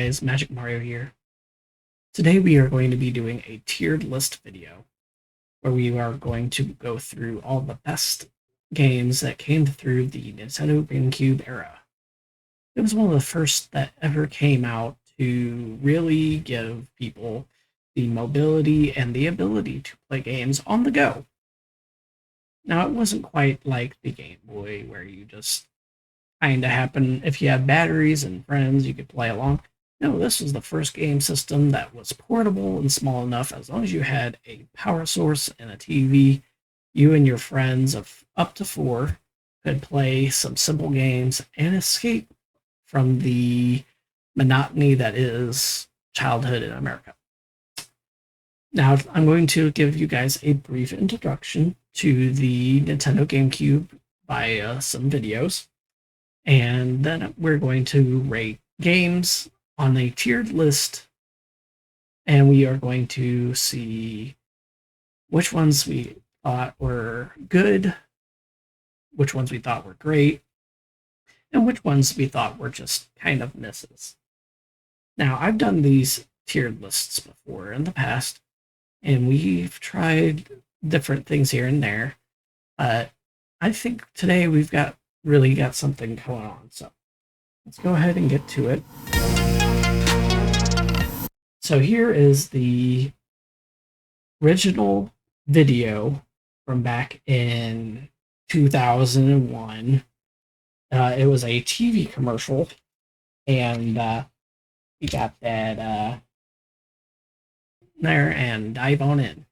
guys, Magic Mario here. Today we are going to be doing a tiered list video where we are going to go through all the best games that came through the Nintendo GameCube era. It was one of the first that ever came out to really give people the mobility and the ability to play games on the go. Now, it wasn't quite like the Game Boy where you just kind of happen, if you had batteries and friends, you could play along. No, this was the first game system that was portable and small enough. As long as you had a power source and a TV, you and your friends of up to 4 could play some simple games and escape from the monotony that is childhood in America. Now, I'm going to give you guys a brief introduction to the Nintendo GameCube by some videos, and then we're going to rate games on a tiered list, and we are going to see which ones we thought were good, which ones we thought were great, and which ones we thought were just kind of misses. Now, I've done these tiered lists before in the past, and we've tried different things here and there. I think today we've really got something going on, so let's go ahead and get to it. So here is the original video from back in 2001. It was a TV commercial, and we got that there, and dive on in.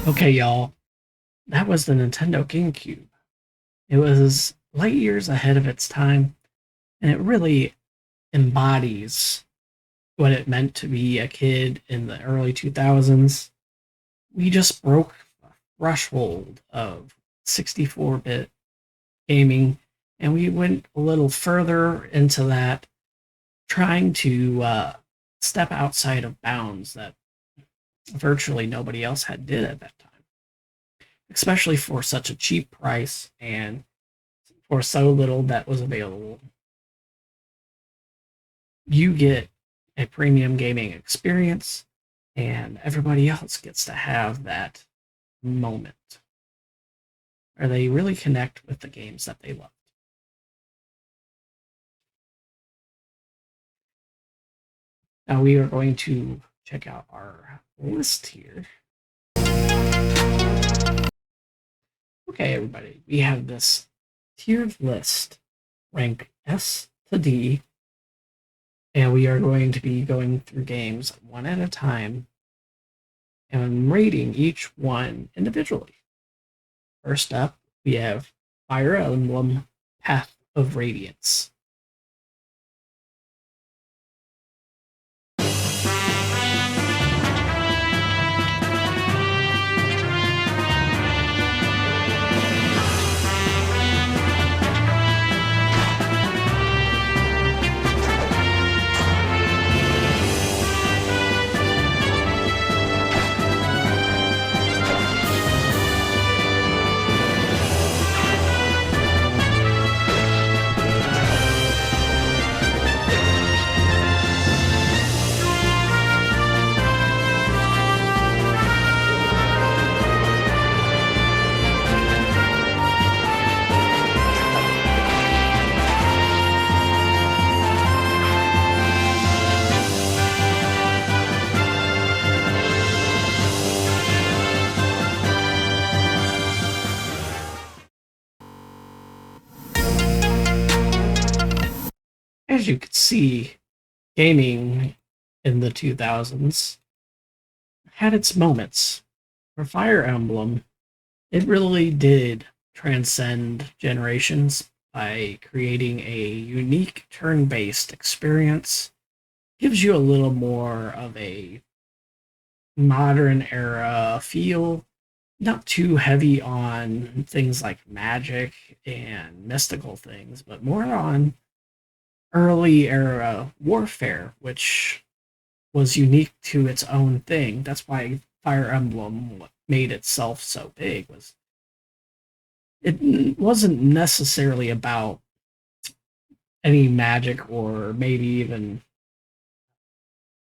Okay, y'all, that was the Nintendo GameCube. It was light years ahead of its time, and it really embodies what it meant to be a kid in the early 2000s. We just broke the threshold of 64-bit gaming, and we went a little further into that, trying to step outside of bounds that virtually nobody else did at that time, especially for such a cheap price and for so little that was available. You get a premium gaming experience, and everybody else gets to have that moment where they really connect with the games that they loved. Now we are going to check out our list here. Okay, everybody, we have this tiered list, rank S to D, and we are going to be going through games one at a time and rating each one individually. First up, we have Fire Emblem Path of Radiance. as you could see, gaming in the 2000s had its moments. For Fire Emblem, it really did transcend generations by creating a unique turn-based experience. Gives you a little more of a modern era feel, not too heavy on things like magic and mystical things, but more on early era warfare, which was unique to its own thing. That's why Fire Emblem made itself so big. Was it wasn't necessarily about any magic or maybe even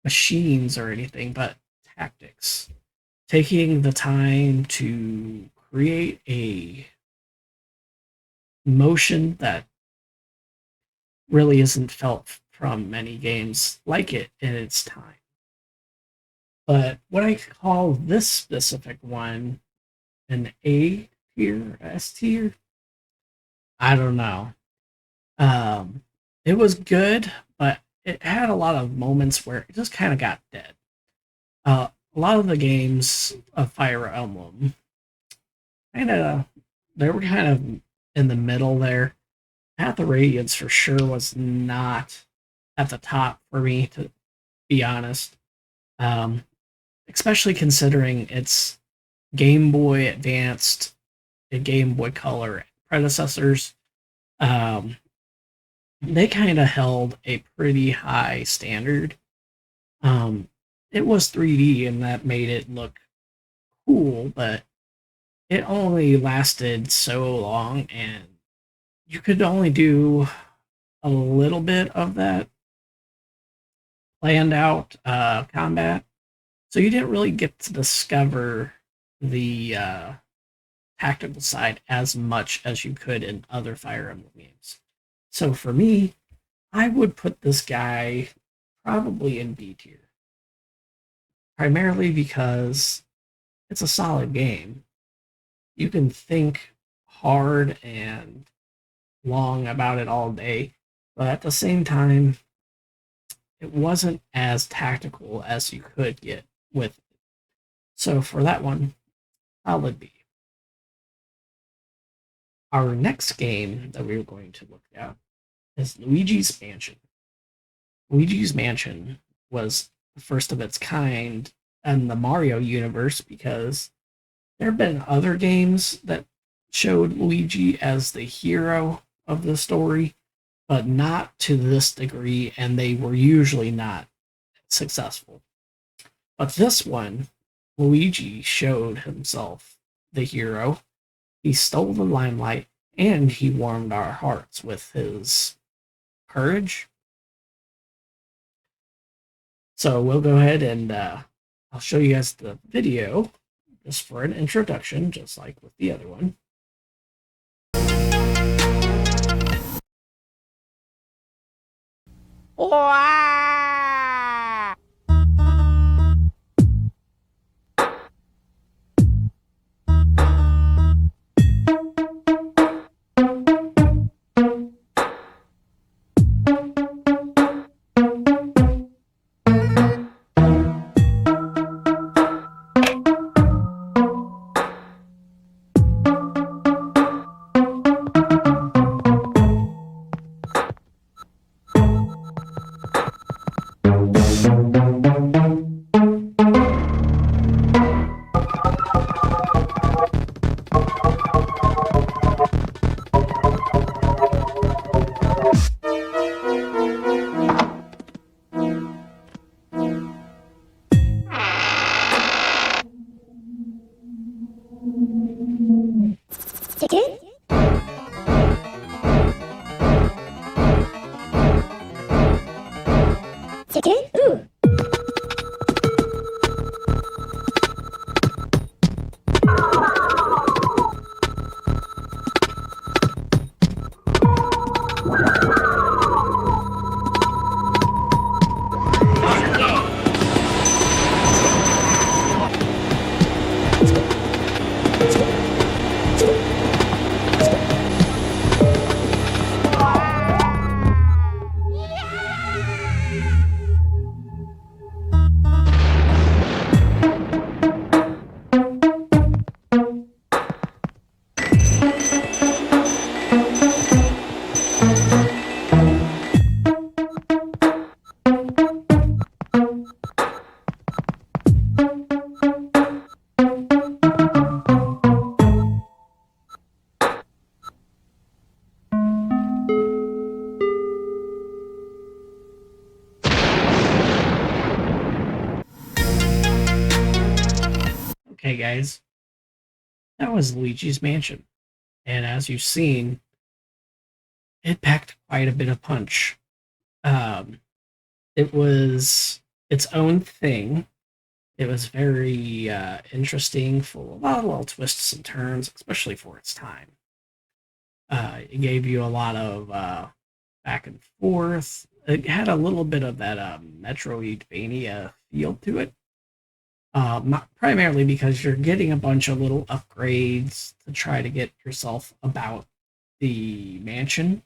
machines or anything, but tactics. Taking the time to create a motion that really isn't felt from many games like it in its time. But what I call this specific one an A tier, S tier, I don't know. Um, it was good, but it had a lot of moments where it just kind of got dead. A lot of the games of Fire Emblem, kind of, they were kind of in the middle there. Path of Radiance for sure was not at the top for me, to be honest. Um, Especially considering its Game Boy Advanced and Game Boy Color predecessors. Um, they kind of held a pretty high standard. Um, it was 3D and that made it look cool, but it only lasted so long and you could only do a little bit of that planned out combat. So you didn't really get to discover the tactical side as much as you could in other Fire Emblem games. So for me, I would put this guy probably in B tier. Primarily because it's a solid game. You can think hard and long about it all day, but at the same time, it wasn't as tactical as you could get with it. So for that one, solid B. Our next game that we're going to look at is Luigi's Mansion. Luigi's Mansion was the first of its kind in the Mario universe because there have been other games that showed Luigi as the hero of the story, but not to this degree, and they were usually not successful. But this one, Luigi showed himself the hero. He stole the limelight, and he warmed our hearts with his courage. So we'll go ahead and I'll show you guys the video just for an introduction, just like with the other one. Wow! Hey guys, that was Luigi's Mansion, and as you've seen, it packed quite a bit of punch. Um, it was its own thing. It was very interesting, full of a lot of little twists and turns, especially for its time. It gave you a lot of back and forth. It had a little bit of that Metroidvania feel to it. Not primarily because you're getting a bunch of little upgrades to try to get yourself about the mansion.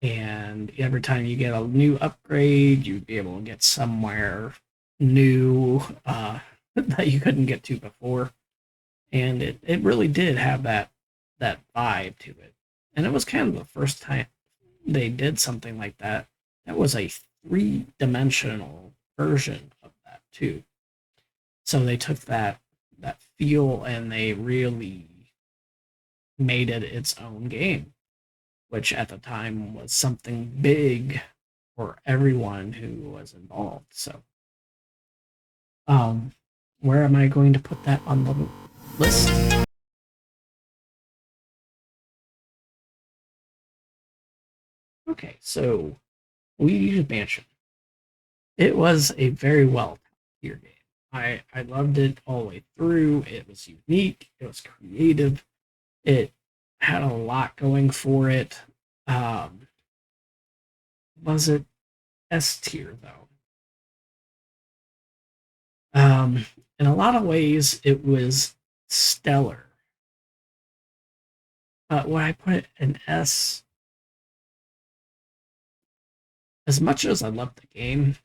And every time you get a new upgrade, you'd be able to get somewhere new that you couldn't get to before. And it really did have that vibe to it. And it was kind of the first time they did something like that. That was a three-dimensional version of that too. So they took that feel and they really made it its own game, which at the time was something big for everyone who was involved. So, um, where am I going to put that on the list? Okay, so Luigi's Mansion. It was a very well tier game. I loved it all the way through. It was unique. It was creative. It had a lot going for it. Um, was it S tier though? In a lot of ways, it was stellar. But when I put it in S, as much as I love the game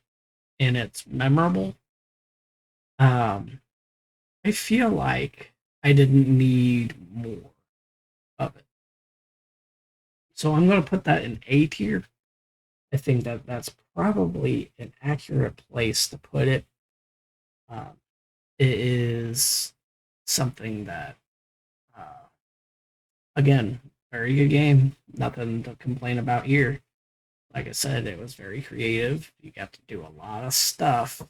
and it's memorable, um, I feel like I didn't need more of it. So I'm going to put that in A tier. I think that that's probably an accurate place to put it. Um, it is something that, uh, again, very good game. Nothing to complain about here. Like I said, it was very creative. You got to do a lot of stuff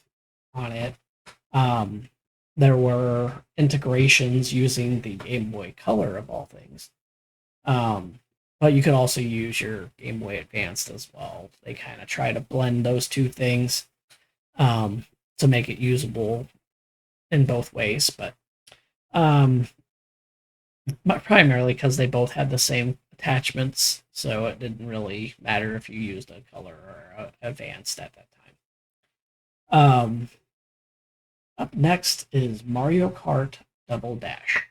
on it. Um, there were integrations using the Game Boy Color of all things. Um, but you could also use your Game Boy Advanced as well. They kind of try to blend those two things um, to make it usable in both ways. Um, but primarily because they both had the same attachments, so it didn't really matter if you used a color or advanced at that time. Up next is Mario Kart Double Dash.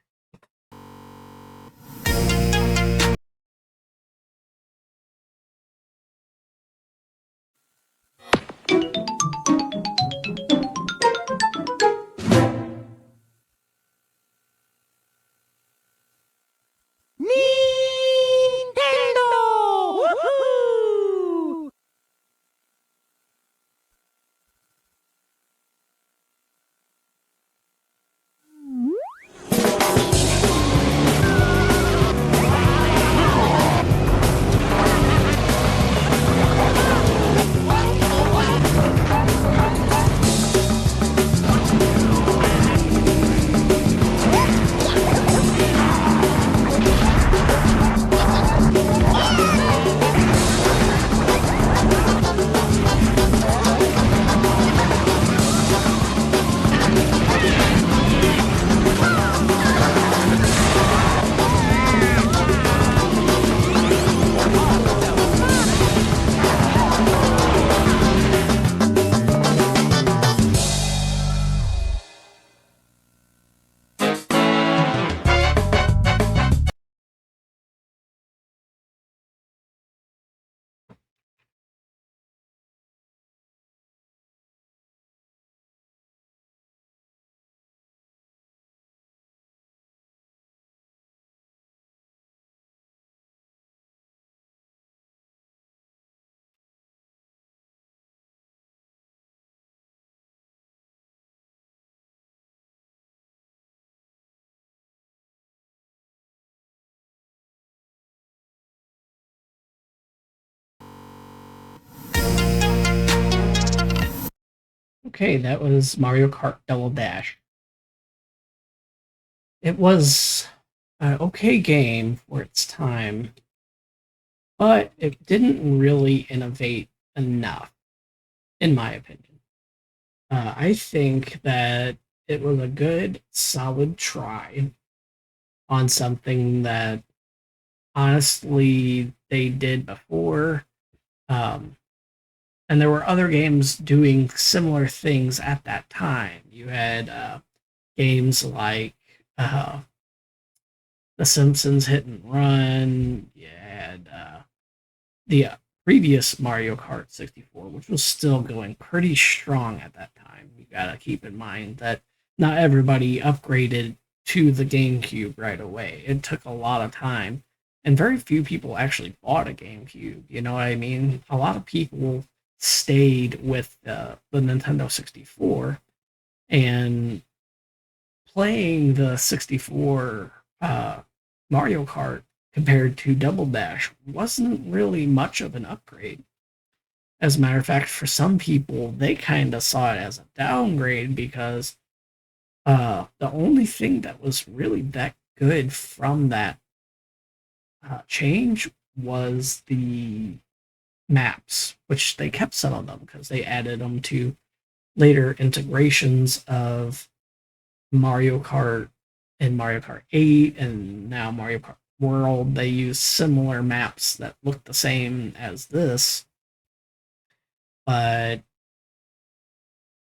Nintendo! Woohoo! Okay, that was Mario Kart Double Dash. it was an okay game for its time, but it didn't really innovate enough, in my opinion. I think that it was a good, solid try on something that honestly they did before. Um, and there were other games doing similar things at that time. You had games like uh, The Simpsons Hit and Run. You had the previous Mario Kart 64, which was still going pretty strong at that time. You gotta keep in mind that not everybody upgraded to the GameCube right away. It took a lot of time, and very few people actually bought a GameCube. You know what I mean? A lot of people stayed with the Nintendo 64, and playing the 64 Mario Kart compared to Double Dash wasn't really much of an upgrade. As a matter of fact, for some people, they kind of saw it as a downgrade because the only thing that was really that good from that change was the maps, which they kept some of them because they added them to later integrations of Mario Kart and Mario Kart 8 and now Mario Kart World. They use similar maps that look the same as this, but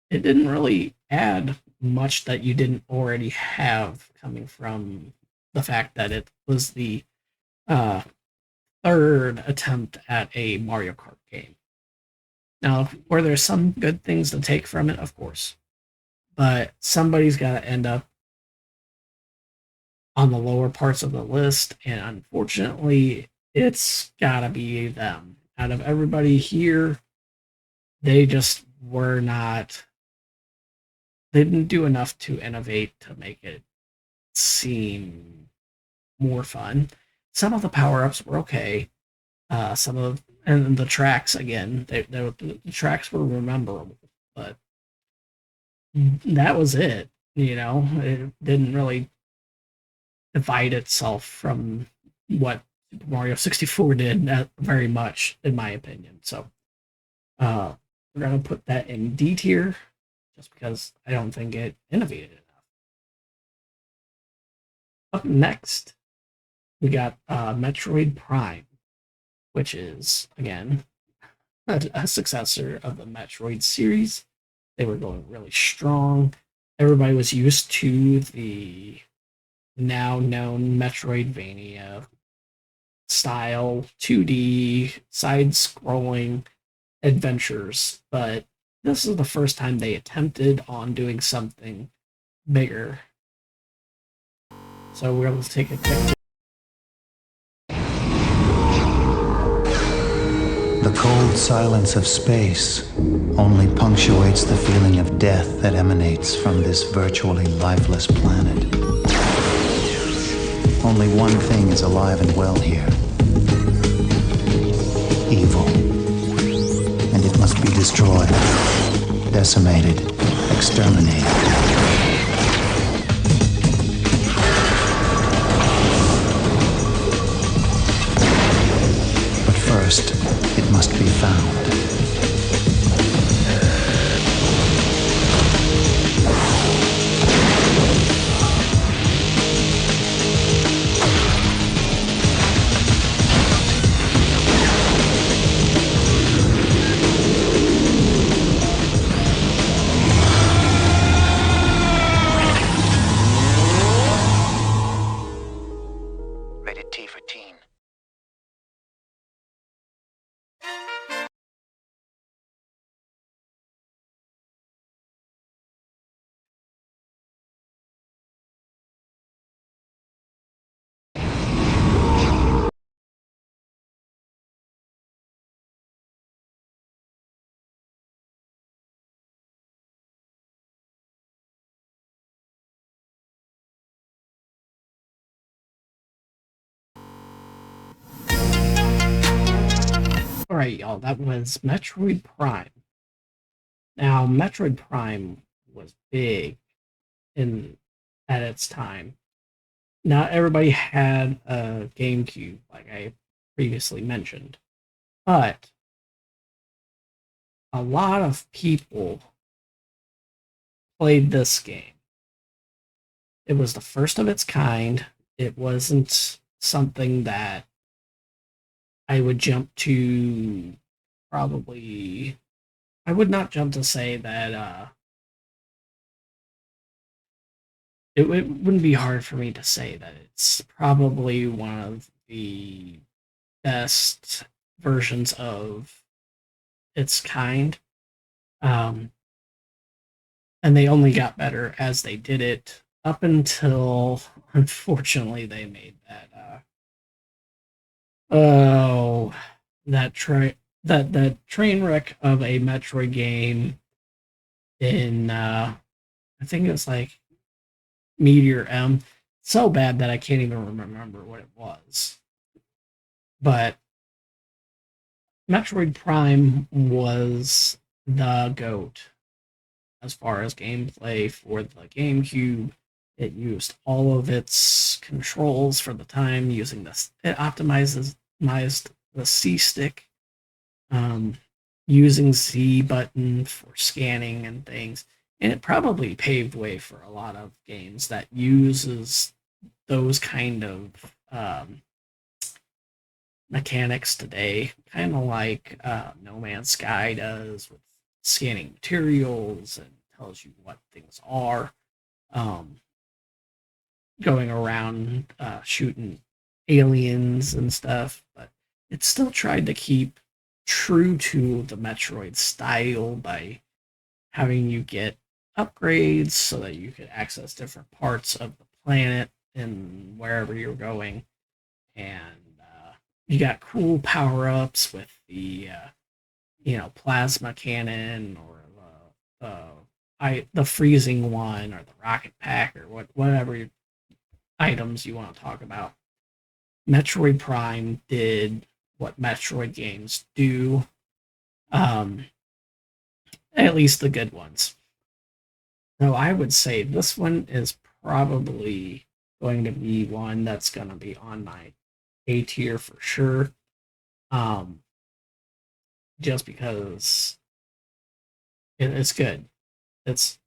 it didn't really add much that you didn't already have, coming from the fact that it was the uh, third attempt at a Mario Kart game. Now, were there some good things to take from it? Of course. But somebody's got to end up on the lower parts of the list, and unfortunately, it's got to be them. Out of everybody here, they just were not, they didn't do enough to innovate to make it seem more fun. Some of the power ups were okay. Some of and the tracks again, the tracks were memorable, but that was it. You know, it didn't really divide itself from what Super Mario 64 did very much, in my opinion. So we're gonna put that in D tier, just because I don't think it innovated enough. Up next, we got Metroid Prime, which is again a successor of the Metroid series. They were going really strong. Everybody was used to the now known Metroidvania style 2D side scrolling adventures, but this is the first time they attempted on doing something bigger. So we're going to take a quick. The cold silence of space only punctuates the feeling of death that emanates from this virtually lifeless planet. Only one thing is alive and well here. Evil. And it must be destroyed, decimated, exterminated. But first, it must be found. Rated T for teen. Alright, y'all, that was Metroid Prime. Now, Metroid Prime was big in at its time. not everybody had a GameCube, like I previously mentioned, but a lot of people played this game. It was the first of its kind. It wasn't something that I would jump to probably. I would not jump to say that it wouldn't be hard for me to say that it's probably one of the best versions of its kind. Um, and they only got better as they did it up until, unfortunately, they made that oh, that train wreck of a Metroid game in I think it's like Meteor M. So bad that I can't even remember what it was. But Metroid Prime was the GOAT as far as gameplay for the GameCube. It used all of its controls for the time using this. It optimized the C stick, um, using Z button for scanning and things. And it probably paved way for a lot of games that uses those kind of mechanics today, kind of like No Man's Sky does with scanning materials and tells you what things are. Um, Going around shooting aliens and stuff, but it still tried to keep true to the Metroid style by having you get upgrades so that you could access different parts of the planet and wherever you're going. And you got cool power ups with the plasma cannon or the freezing one or the rocket pack or whatever items you want to talk about. Metroid Prime did what Metroid games do, um, at least the good ones. So I would say this one is probably going to be one that's going to be on my A tier for sure. Um, just because it's good. It's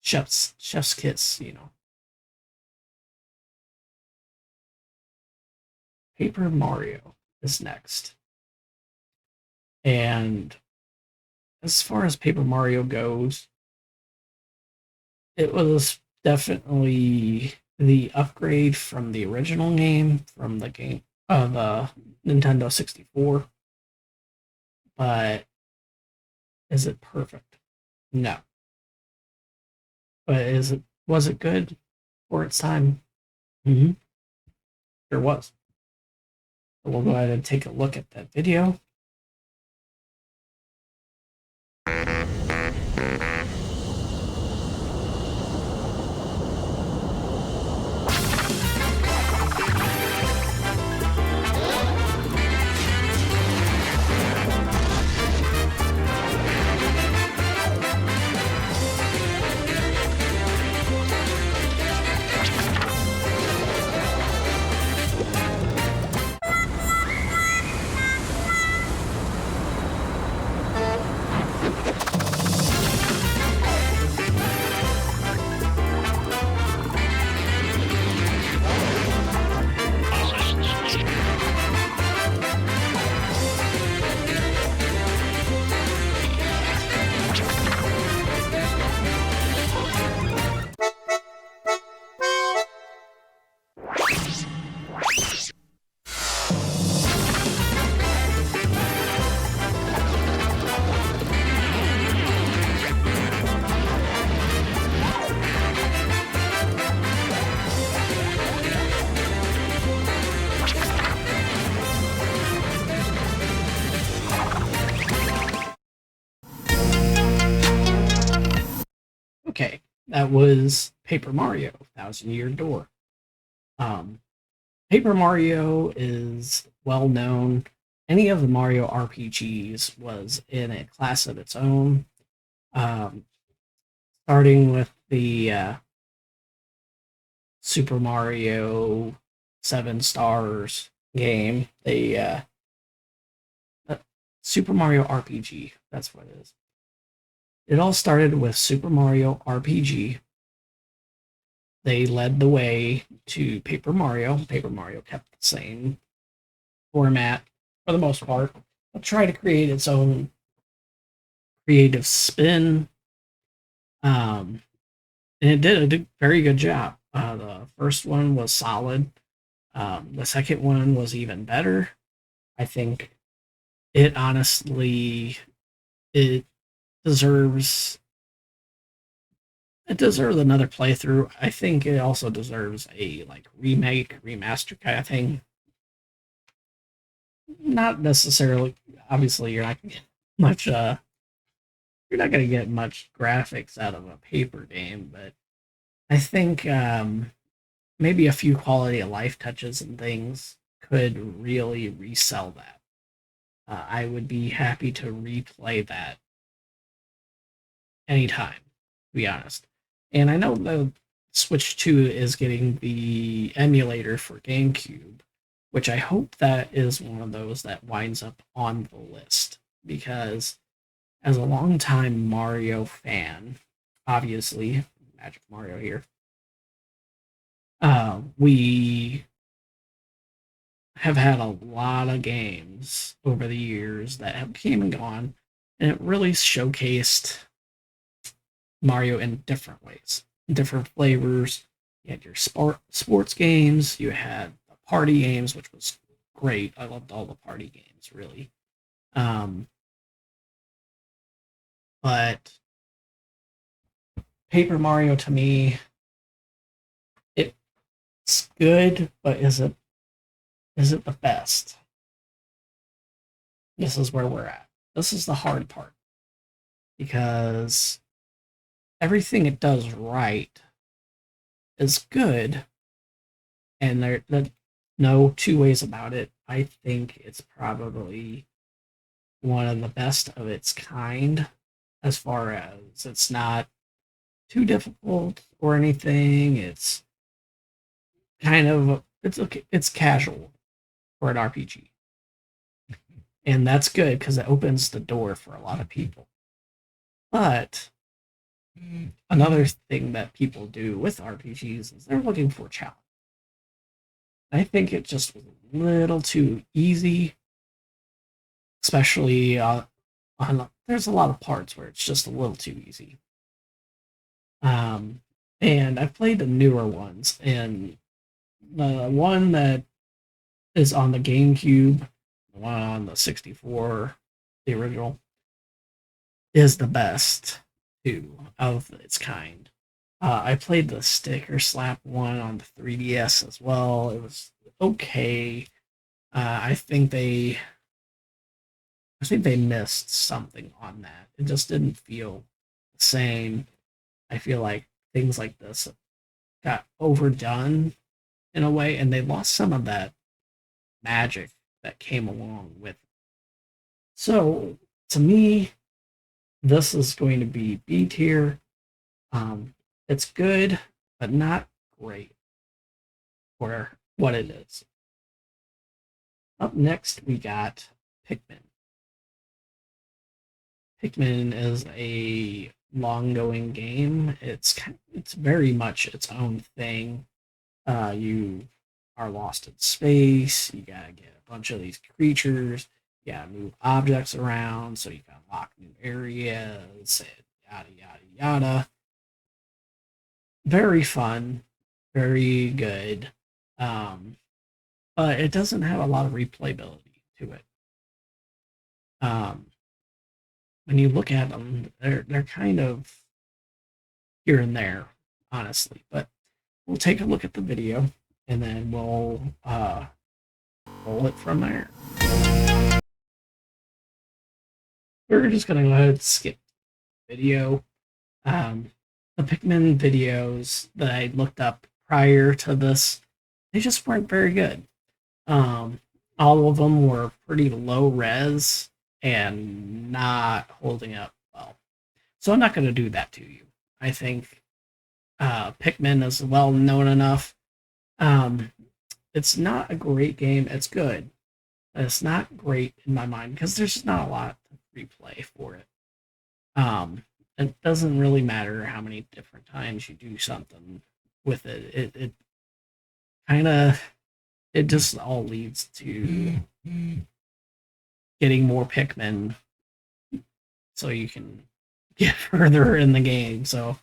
chef's kiss, you know. Paper Mario is next. And as far as Paper Mario goes, it was definitely the upgrade from the original game from the game of Nintendo 64. But is it perfect? No. But was it good for its time? Mm-hmm. Sure was. So we'll go ahead and take a look at that video. Okay, that was Paper Mario, Thousand Year Door. Um, Paper Mario is well known. Any of the Mario RPGs was in a class of its own. Um, Starting with the Super Mario 7 Stars game. Super Mario RPG. That's what it is. It all started with Super Mario RPG. They led the way to Paper Mario. Paper Mario kept the same format for the most part, but tried to create its own creative spin. And it did a very good job. The first one was solid. The second one was even better. I think it honestly it deserves it deserves another playthrough. I think it also deserves a like remake, remaster kind of thing. Not necessarily. Obviously, much. You're not gonna get much graphics out of a paper game, but I think maybe a few quality of life touches and things could really resell that. I would be happy to replay that anytime, to be honest. And I know the Switch 2 is getting the emulator for GameCube, which I hope that is one of those that winds up on the list. Because as a longtime Mario fan, obviously, Magic Mario here, we have had a lot of games over the years that have came and gone, and it really showcased Mario in different ways, different flavors. You had your sports games, you had the party games, which was great. I loved all the party games, really. Um, but Paper Mario to me, it's good, but is it the best? This is where we're at. This is the hard part because everything it does right is good, and there no two ways about it. I think it's probably one of the best of its kind, as far as it's not too difficult or anything. It's kind of it's okay. It's casual for an RPG, and that's good because it opens the door for a lot of people. But another thing that people do with RPGs is they're looking for challenge. I think it just was a little too easy, especially on. There's a lot of parts where it's just a little too easy. And I've played the newer ones, and the one that is on the GameCube, the one on the 64, the original, is the best too of its kind. I played the sticker slap one on the 3DS as well. It was okay. I think they missed something on that. It just didn't feel the same. I feel like things like this got overdone in a way, and they lost some of that magic that came along with it. So to me, this is going to be B tier. It's good, but not great for what it is. Up next, we got Pikmin. Pikmin is a long-going game. It's very much its own thing. You are lost in space. You gotta get a bunch of these creatures. You gotta move objects around so you can unlock new areas and yada yada yada. Very fun, very good. Um, but it doesn't have a lot of replayability to it. Um, when you look at them, they're kind of here and there, honestly. But we'll take a look at the video and then we'll roll it from there. We're just gonna go ahead and skip the video. Um, the Pikmin videos that I looked up prior to this, they just weren't very good. All of them were pretty low res and not holding up well. So I'm not going to do that to you. I think Pikmin is well known enough. Um, it's not a great game. It's good. It's not great in my mind because there's just not a lot to replay for it. Um, it doesn't really matter how many different times you do something with it. It kind of it just all leads to getting more Pikmin so you can get further in the game. So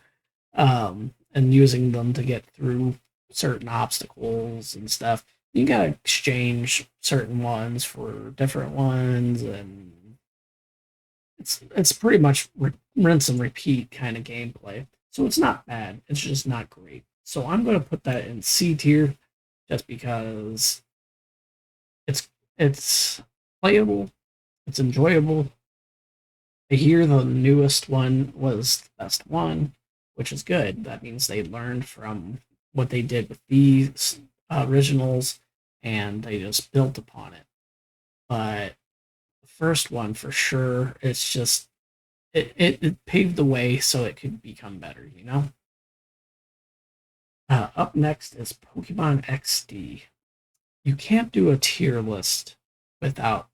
and using them to get through certain obstacles and stuff. You gotta exchange certain ones for different ones, and it's pretty much rinse and repeat kind of gameplay. So it's not bad. It's just not great. So I'm gonna put that in C tier, just because it's playable, it's enjoyable. I hear the newest one was the best one, which is good. That means they learned from what they did with these originals and they just built upon it. But the first one for sure, it's just it paved the way so it could become better, you know? Up next is Pokemon XD. You can't do a tier list without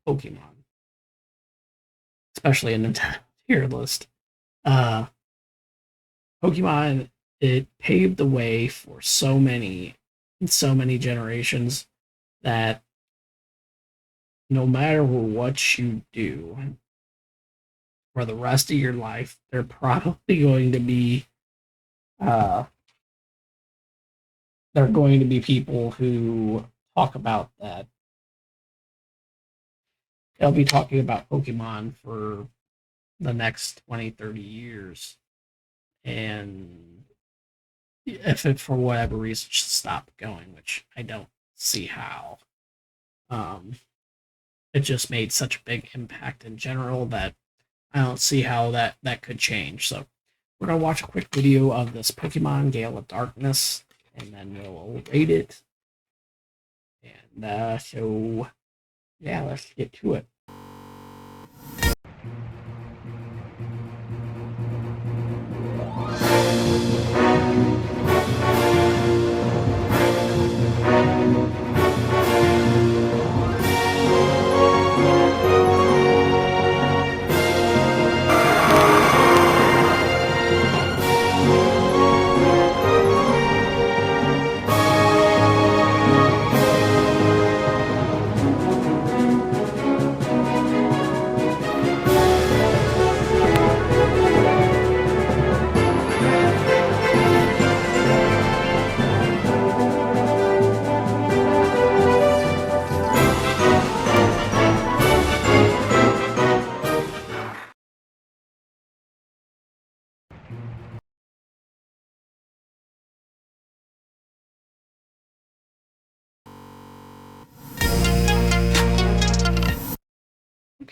Pokemon, especially a Nintendo tier list. Uh, Pokemon, it paved the way for so many generations that no matter what you do for the rest of your life, they're probably going to be uh, there are going to be people who talk about that. They'll be talking about Pokemon for the next 20, 30 years. And if it, for whatever reason, should stop going, which I don't see how, um, it just made such a big impact in general that I don't see how that could change. So we're gonna watch a quick video of this Pokemon Gale of Darkness, and then we'll rate it. And so yeah, let's get to it.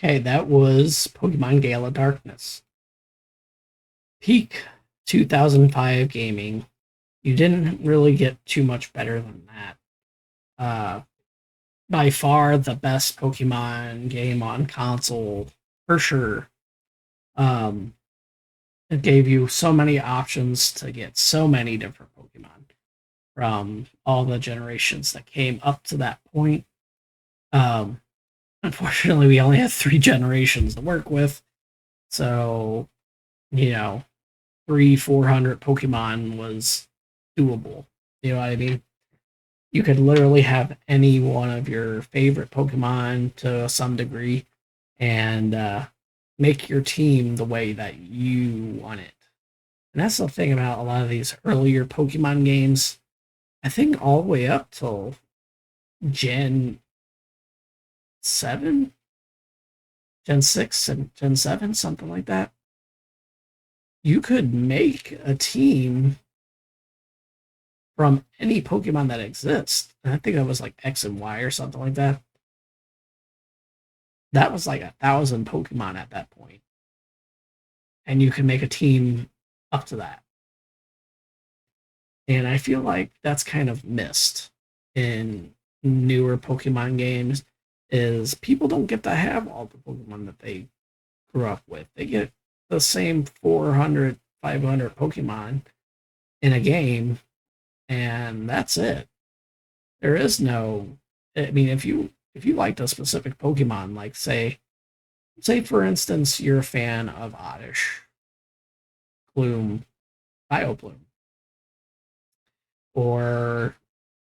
Okay, that was Pokemon Gale of Darkness. Peak 2005 gaming. You didn't really get too much better than that. Uh, by far the best Pokemon game on console, for sure. Um, it gave you so many options to get so many different Pokemon from all the generations that came up to that point. Um, Unfortunately, we only have 3 generations to work with, so you know, 400 Pokemon was doable. You know what I mean? You could literally have any one of your favorite Pokemon to some degree and make your team the way that you want it. And that's the thing about a lot of these earlier Pokemon games. I think all the way up till Gen 7, Gen 6, and Gen 7, something like that. You could make a team from any Pokemon that exists. And I think that was like X and Y or something like that. That was like 1,000 Pokemon at that point, and you can make a team up to that. And I feel like that's kind of missed in newer Pokemon games. Is people don't get to have all the Pokemon that they grew up with. They get the same 400, 500 Pokemon in a game, and that's it. There is no, I mean, if you liked a specific Pokemon, like say for instance you're a fan of Oddish, Gloom, Bioplume, or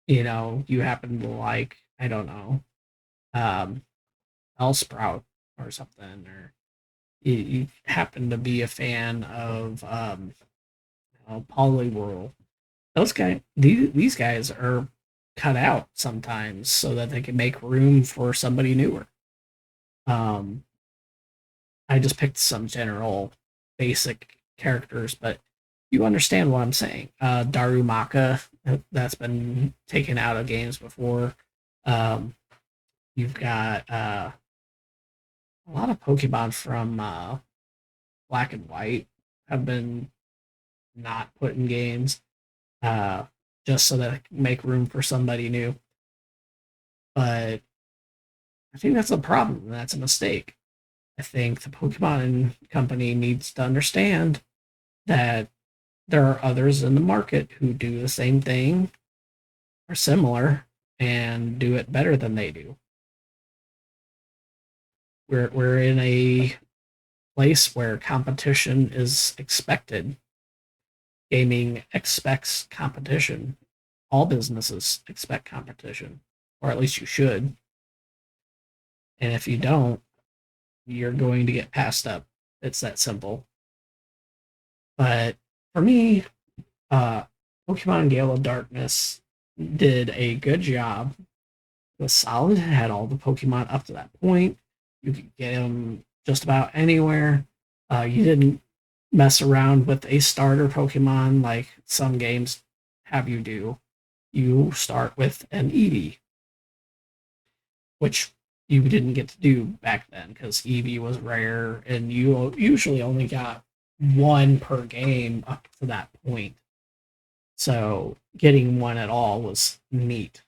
you happen to like, I don't know, um Bellsprout or something, or you happen to be a fan of Poliwhirl. These guys are cut out sometimes so that they can make room for somebody newer. Um, I just picked some general basic characters, but you understand what I'm saying. Darumaka, that's been taken out of games before. Um, you've got a lot of Pokemon from Black and White have been not put in games, uh, just so that it can make room for somebody new. But I think that's a problem. And that's a mistake. I think the Pokemon Company needs to understand that there are others in the market who do the same thing or similar and do it better than they do. We're in a place where competition is expected. Gaming expects competition. All businesses expect competition, or at least you should. And if you don't, you're going to get passed up. It's that simple. But for me, uh, Pokemon Gale of Darkness did a good job. It was solid. It had all the Pokemon up to that point. You could get them just about anywhere. You didn't mess around with a starter Pokemon like some games have you do. You start with an Eevee, which you didn't get to do back then because Eevee was rare and you usually only got one per game up to that point. So getting one at all was neat.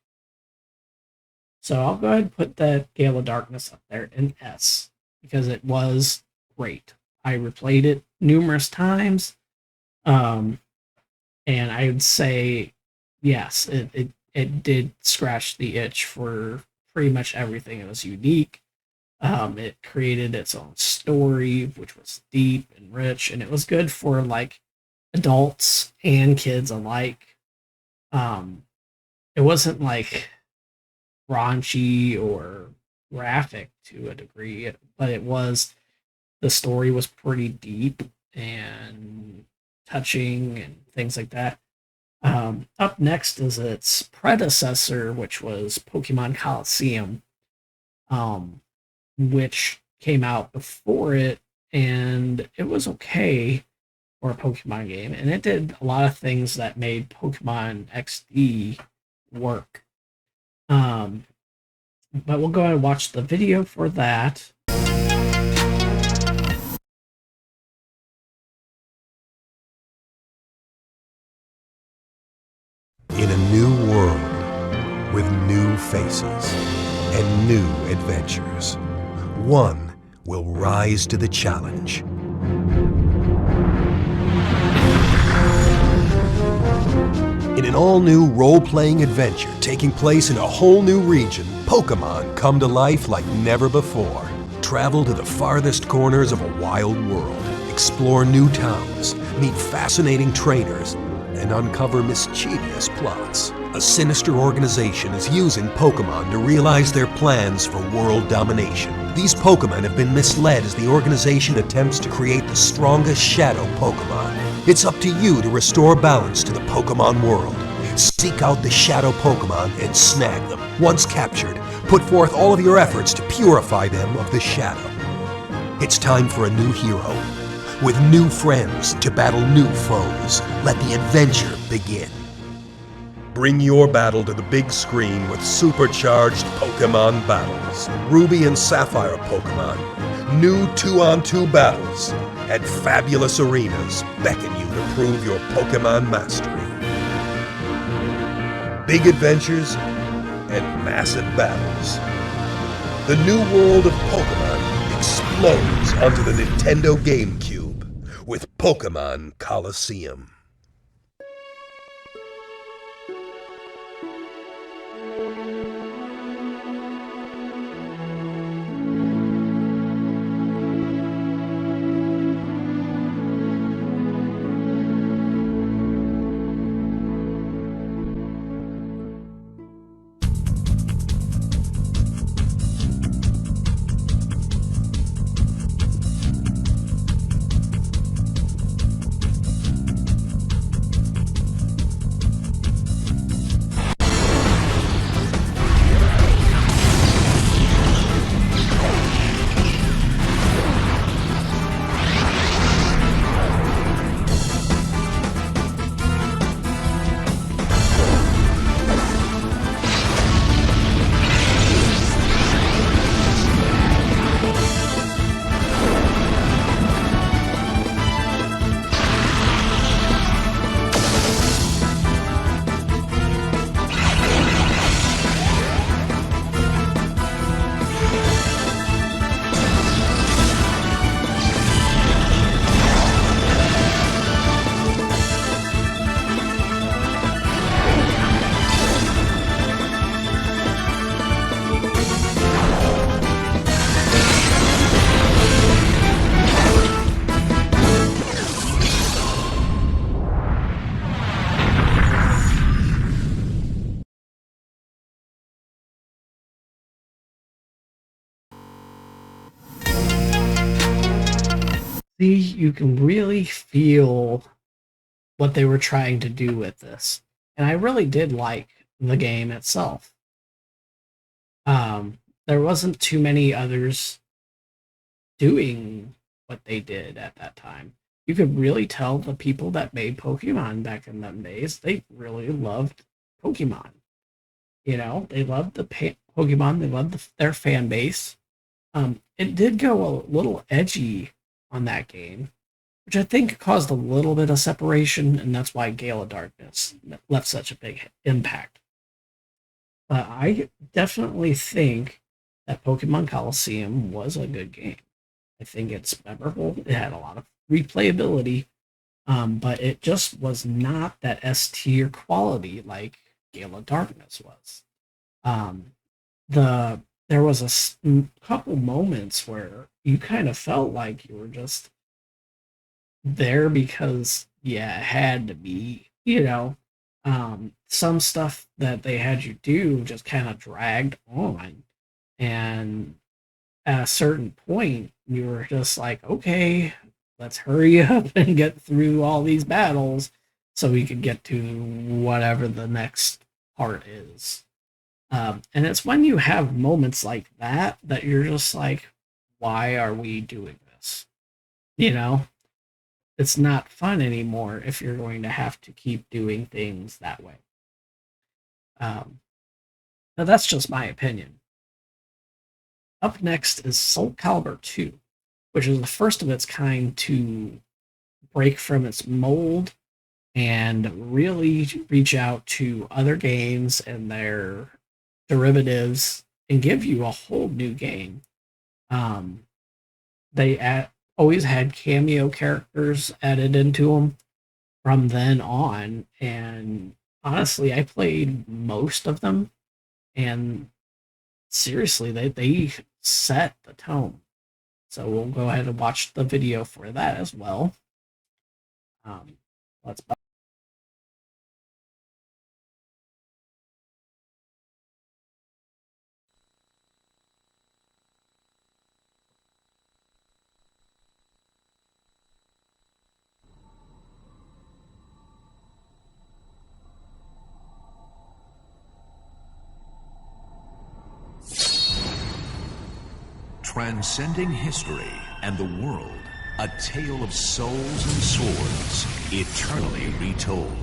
So I'll go ahead and put that Gale of Darkness up there in S because it was great. I replayed it numerous times. And I would say, yes, it did scratch the itch for pretty much everything. It was unique. It created its own story, which was deep and rich, and it was good for like adults and kids alike. It wasn't like raunchy or graphic to a degree, but the story was pretty deep and touching and things like that. Up next is its predecessor, which was Pokemon Coliseum, which came out before it, and it was okay for a Pokemon game, and it did a lot of things that made Pokemon XD work. But we'll go ahead and watch the video for that. In a new world, with new faces and new adventures, one will rise to the challenge. In an all-new role-playing adventure taking place in a whole new region, Pokemon come to life like never before. Travel to the farthest corners of a wild world, explore new towns, meet fascinating trainers, and uncover mischievous plots. A sinister organization is using Pokemon to realize their plans for world domination. These Pokemon have been misled as the organization attempts to create the strongest shadow Pokemon. It's up to you to restore balance to the Pokemon world. Seek out the shadow Pokemon and snag them. Once captured, put forth all of your efforts to purify them of the shadow. It's time for a new hero, with new friends to battle new foes. Let the adventure begin. Bring your battle to the big screen with supercharged Pokemon battles. Ruby and Sapphire Pokemon, new 2-on-2 battles, and fabulous arenas beckon you to prove your Pokemon mastery. Big adventures and massive battles. The new world of Pokemon explodes onto the Nintendo GameCube with Pokemon Coliseum. you can really feel what they were trying to do with this. And I really did like the game itself. There wasn't too many others doing what they did at that time. You could really tell the people that made Pokemon back in them days, they really loved Pokemon. You know, they loved the Pokemon, they loved their fan base. It did go a little edgy on that game, which I think caused a little bit of separation, and that's why Gale of Darkness left such a big impact. But I definitely think that Pokemon Coliseum was a good game. I think it's memorable. It had a lot of replayability, but it just was not that S tier quality like Gale of Darkness was. There was a couple moments where you kind of felt like you were just there because it had to be, you know. Some stuff that they had you do just kind of dragged on, and at a certain point you were just like, okay, let's hurry up and get through all these battles so we can get to whatever the next part is. And it's when you have moments like that that you're just like, why are we doing this? You know, it's not fun anymore if you're going to have to keep doing things that way. Now that's just my opinion. Up next is Soul Calibur 2, which is the first of its kind to break from its mold and really reach out to other games and their derivatives and give you a whole new game. They always had cameo characters added into them from then on, and honestly, I played most of them, and seriously, they set the tone. So we'll go ahead and watch the video for that as well. Let's. Transcending history and the world, a tale of souls and swords, eternally retold.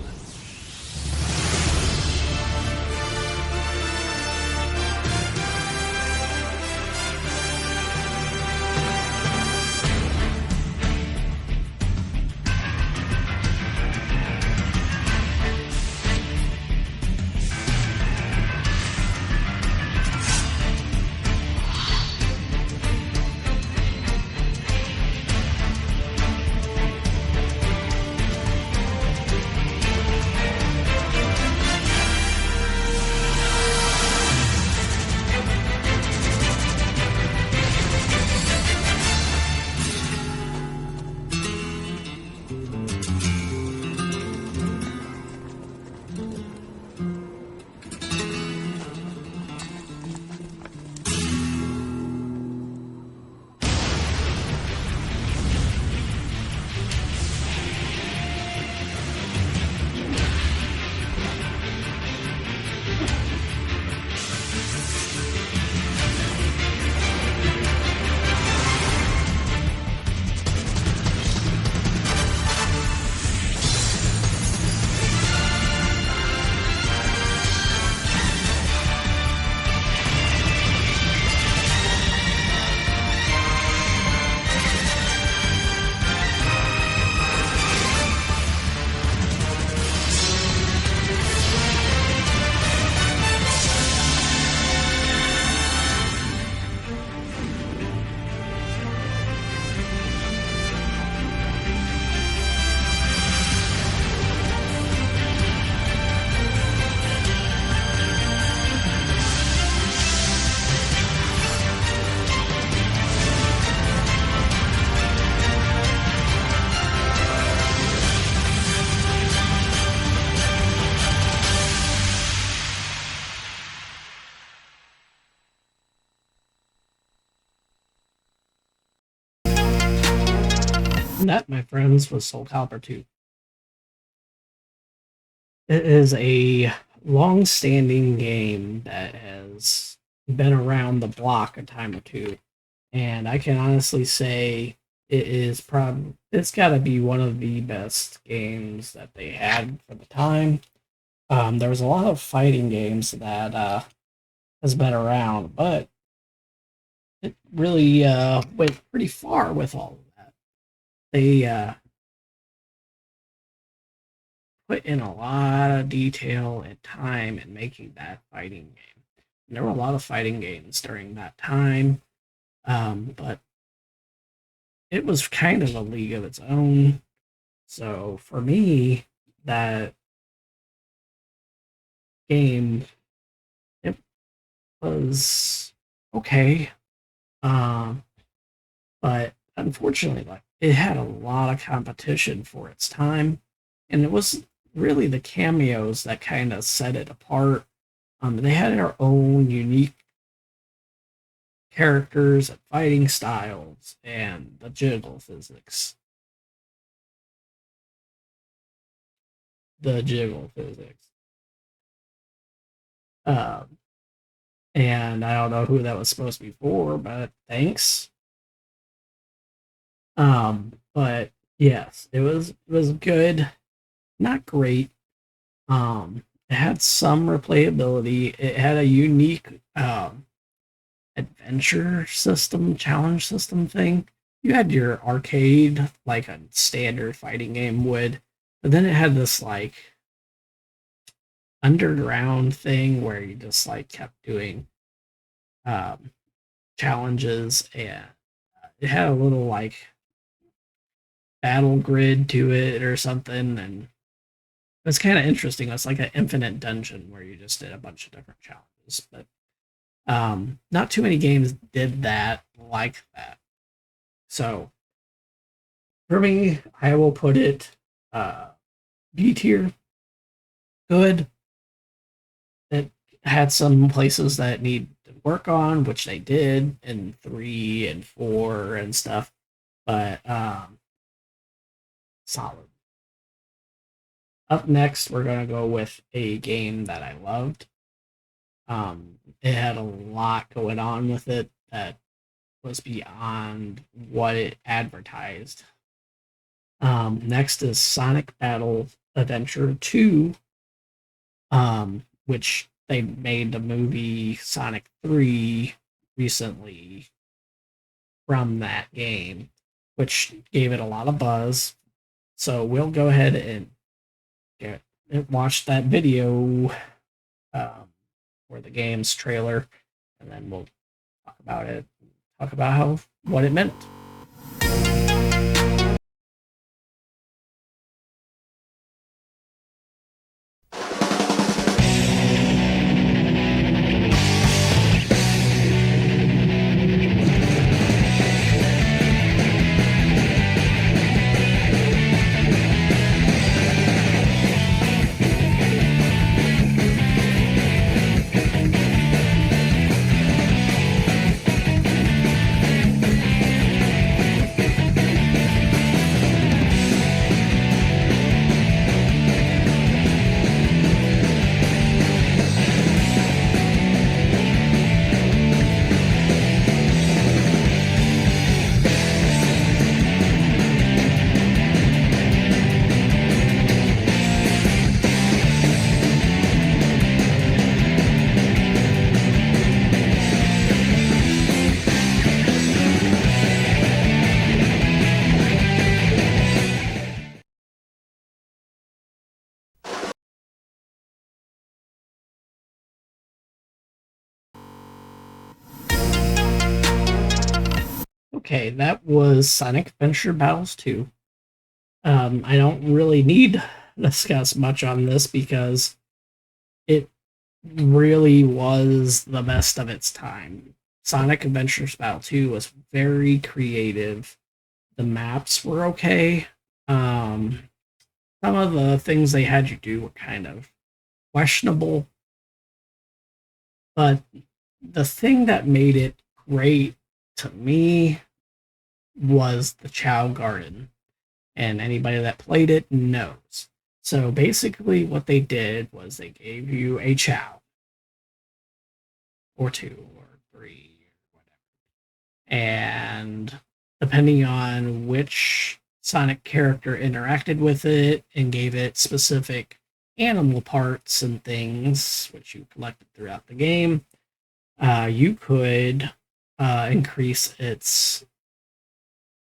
And that, my friends, was Soul Calibur 2. It is a long-standing game that has been around the block a time or two, and I can honestly say it's got to be one of the best games that they had for the time. There was a lot of fighting games that has been around, but it really went pretty far with all of that. They put in a lot of detail and time in making that fighting game. And there were a lot of fighting games during that time, but it was kind of a league of its own. So for me, that game, it was okay. Um, but unfortunately, like it had a lot of competition for its time, and it was really the cameos that kind of set it apart. They had their own unique characters and fighting styles and the jiggle physics. The jiggle physics. Um, and I don't know who that was supposed to be for, but thanks. But yes, it was good, not great. It had some replayability. It had a unique adventure system, challenge system thing. You had your arcade like a standard fighting game would, but then it had this like underground thing where you just like kept doing um, challenges, and it had a little like battle grid to it or something, and it was kind of interesting. It's like an infinite dungeon where you just did a bunch of different challenges, but not too many games did that like that. So for me, I will put it B tier. Good. It had some places that need to work on, which they did in 3 and 4 and stuff, but solid. Up next, we're gonna go with a game that I loved. It had a lot going on with it that was beyond what it advertised. Next is Sonic Battle Adventure 2, which they made the movie Sonic 3 recently from that game, which gave it a lot of buzz. So we'll go ahead and watch that video for the game's trailer, and then we'll talk about it, talk about what it meant. Okay, that was Sonic Adventure Battles 2. I don't really need to discuss much on this because it really was the best of its time. Sonic Adventures Battle 2 was very creative. The maps were okay. Some of the things they had you do were kind of questionable, but the thing that made it great to me was the Chow Garden. and anybody that played it knows. So basically, what they did was they gave you a child, or two, or three, or whatever. And depending on which Sonic character interacted with it and gave it specific animal parts and things, which you collected throughout the game, you could increase its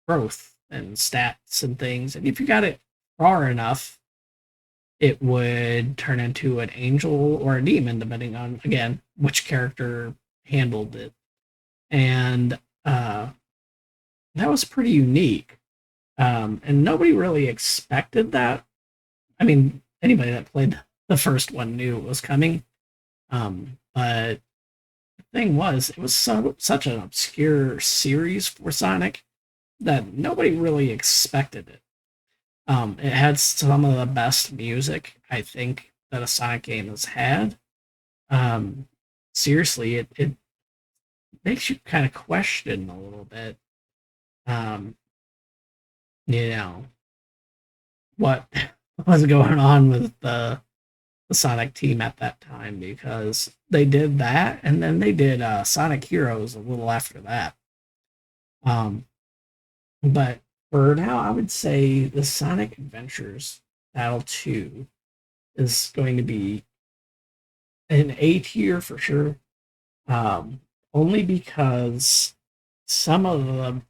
growth and stats and things. And if you got it far enough, it would turn into an angel or a demon, depending on, again, which character handled it. And that was pretty unique. And nobody really expected that. I mean, anybody that played the first one knew it was coming. But the thing was, it was such an obscure series for Sonic that nobody really expected it. It had some of the best music, I think, that a Sonic game has had. Seriously, it makes you kind of question a little bit, you know, what was going on with the Sonic team at that time, because they did that, and then they did Sonic Heroes a little after that. But for now, I would say the Sonic Adventures Battle 2 is going to be an A tier for sure. Only because some of the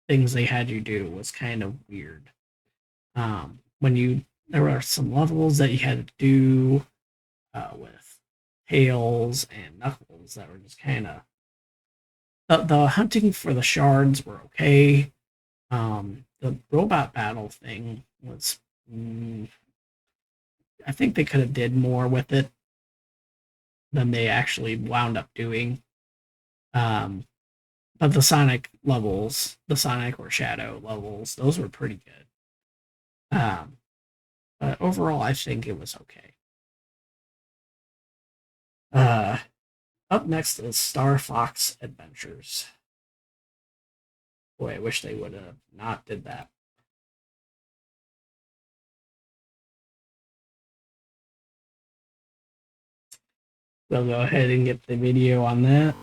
things they had you do was kind of weird. There were some levels that you had to do with Tails and Knuckles that were just kind of the hunting for the shards were okay. The robot battle thing was, I think they could have did more with it than they actually wound up doing. But the Sonic levels, the Sonic or Shadow levels, those were pretty good. But overall, I think it was okay. Up next is Star Fox Adventures. Boy, I wish they would have not did that. We'll go ahead and get the video on that.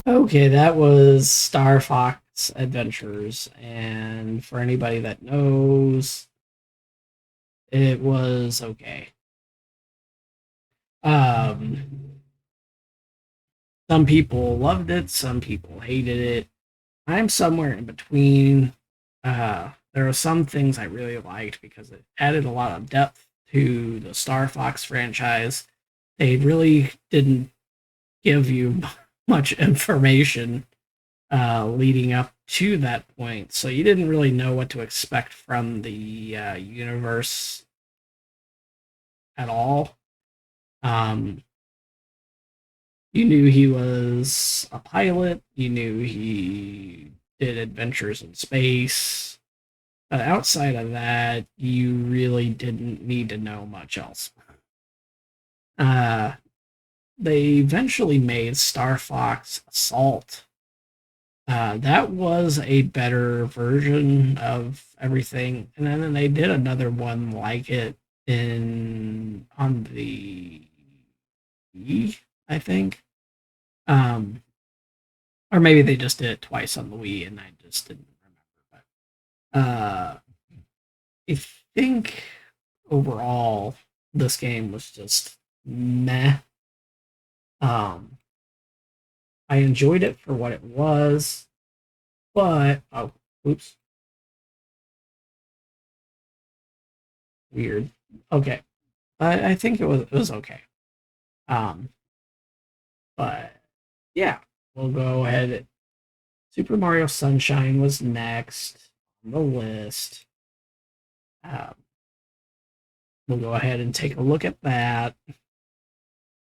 Okay, that was Star Fox Adventures, and for anybody that knows, it was okay. Some people loved it, some people hated it. I'm somewhere in between. There are some things I really liked because it added a lot of depth to the Star Fox franchise. They really didn't give you much information leading up to that point, so you didn't really know what to expect from the universe at all. You knew he was a pilot, you knew he did adventures in space, but outside of that, you really didn't need to know much else. They eventually made Star Fox Assault. That was a better version of everything, and then they did another one like it on the Wii, I think. Or maybe they just did it twice on the Wii and I just didn't remember. But I think overall this game was just meh. Um, I enjoyed it for what it was, but oops, weird. Okay, I think it was okay. Um, but yeah, we'll go ahead. Super Mario Sunshine was next on the list. Um, we'll go ahead and take a look at that. I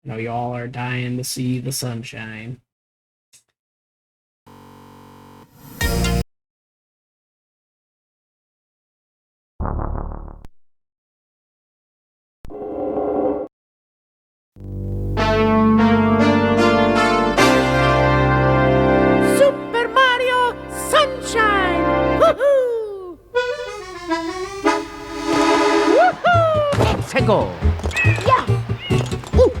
know y'all are dying to see the sunshine. Super Mario Sunshine! Woohoo! Woohoo! Let's go! Yeah! Ooh!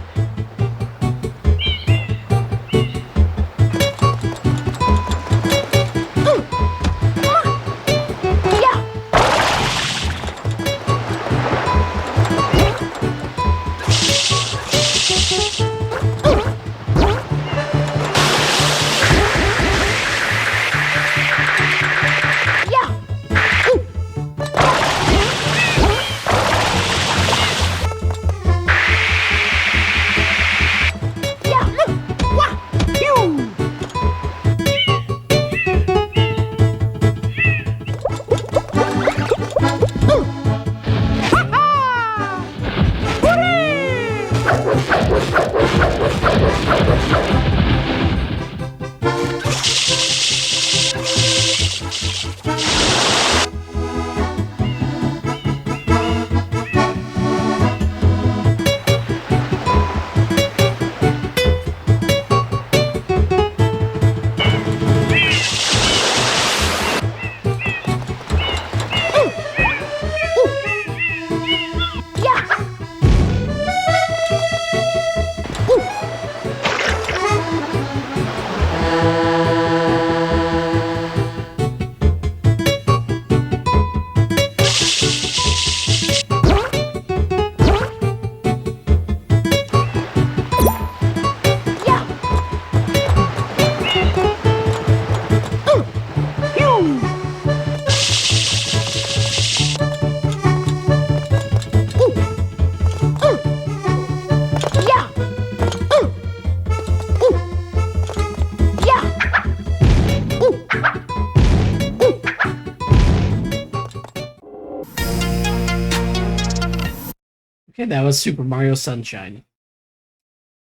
Okay, that was Super Mario Sunshine.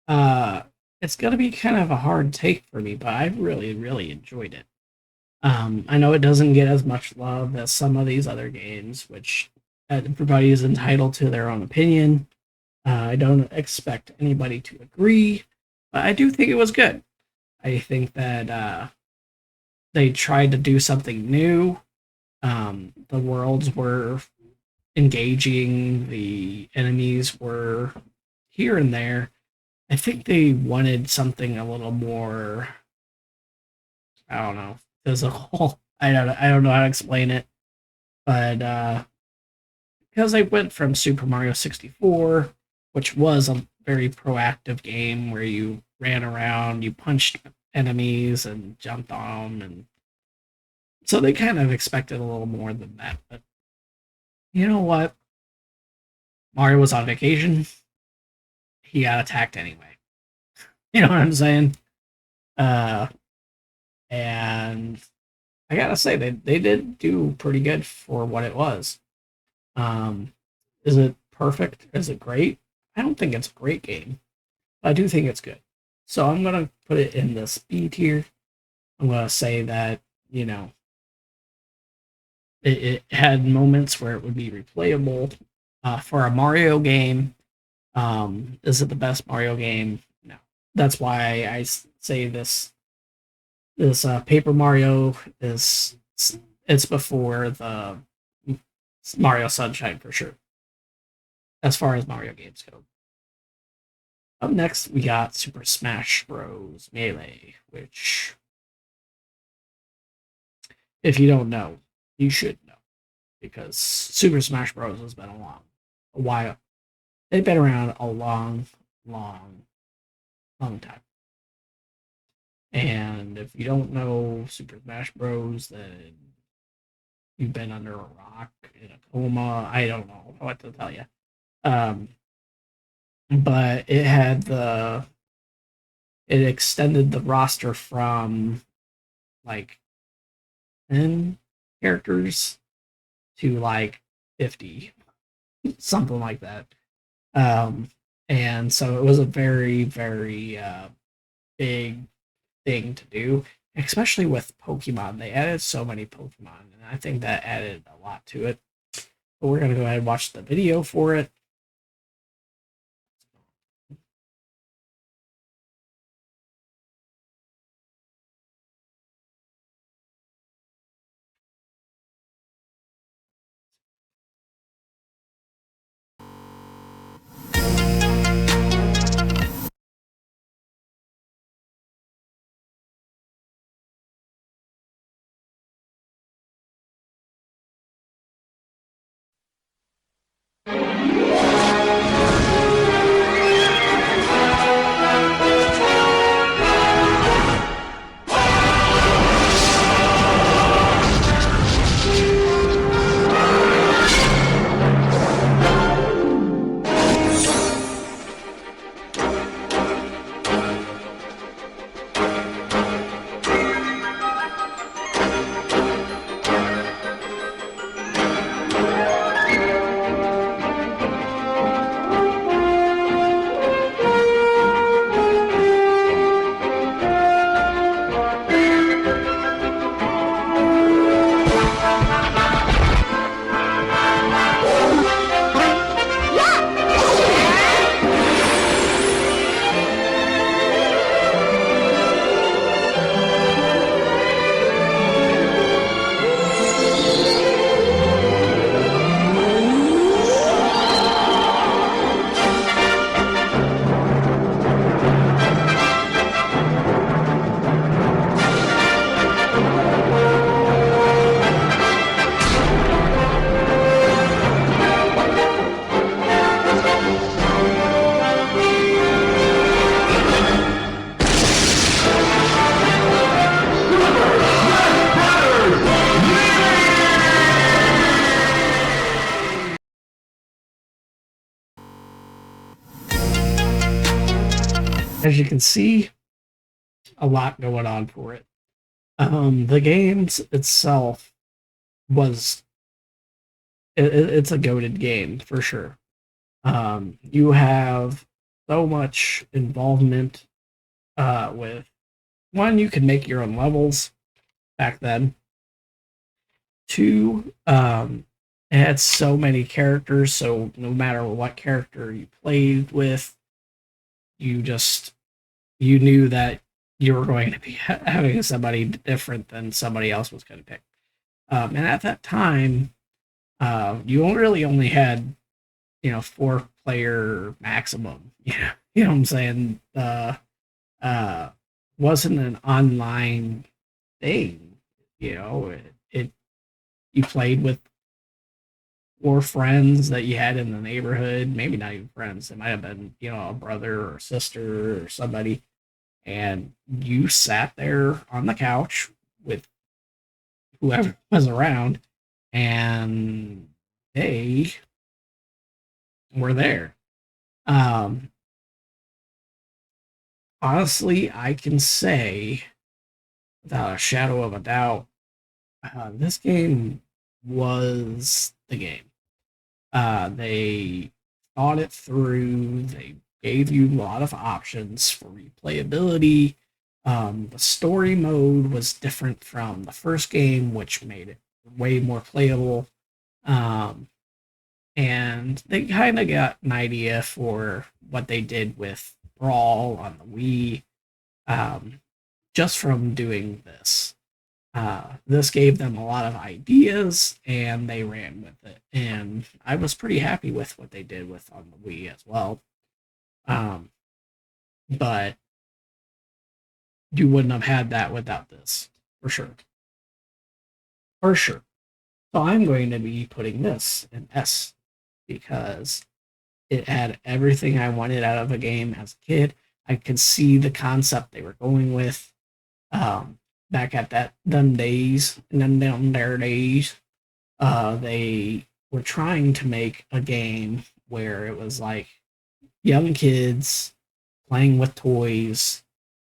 Uh, it's gonna be kind of a hard take for me, but I really, really enjoyed it. I know it doesn't get as much love as some of these other games, which everybody is entitled to their own opinion. I don't expect anybody to agree, but I do think it was good. I think that they tried to do something new. The worlds were engaging, the enemies were here and there. I think they wanted something a little more, I don't know, physical. I don't know how to explain it. But because I went from Super Mario 64, which was a very proactive game where you ran around, you punched enemies and jumped on them, and so they kind of expected a little more than that. But you know what? Mario was on vacation. He got attacked anyway. You know what I'm saying? Uh, and I gotta say they did do pretty good for what it was. Um, is it perfect? Is it great? I don't think it's a great game. I do think it's good. So I'm gonna put it in the B tier. I'm gonna say that, you know, it had moments where it would be replayable. For a Mario game, is it the best Mario game? No. That's why I say this Paper Mario is it's before the Mario Sunshine for sure. as far as Mario games go. Up next, we got Super Smash Bros. Melee, which, if you don't know, you should know, because Super Smash Bros. Has been a while. They've been around a long time. And if you don't know Super Smash Bros., then you've been under a rock in a coma. I don't know what to tell you. But it extended the roster from like 10 characters to like 50, something like that. And so it was a very, very big thing to do, especially with Pokemon. They added so many Pokemon, and I think that added a lot to it. But we're going to go ahead and watch the video for it. As you can see, a lot going on for it. The games itself was it's a goated game for sure. You have so much involvement with one. You could make your own levels back then. Two, it had so many characters, so no matter what character you played with, you knew that you were going to be having somebody different than somebody else was going to pick. And at that time, you really only had 4-player maximum. You know what I'm saying? Wasn't an online thing. It you played with 4 friends that you had in the neighborhood, maybe not even friends. It might have been, a brother or sister or somebody. And you sat there on the couch with whoever was around, and they were there. Honestly, I can say without a shadow of a doubt, this game was the game. They thought it through. They gave you a lot of options for replayability. The story mode was different from the first game, which made it way more playable. And they kind of got an idea for what they did with Brawl on the Wii, just from doing this. This gave them a lot of ideas, and they ran with it. And I was pretty happy with what they did with on the Wii as well. But you wouldn't have had that without this, for sure. For sure. So I'm going to be putting this in S because it had everything I wanted out of a game as a kid. I could see the concept they were going with. Back at them days, and then down their days, they were trying to make a game where it was like young kids playing with toys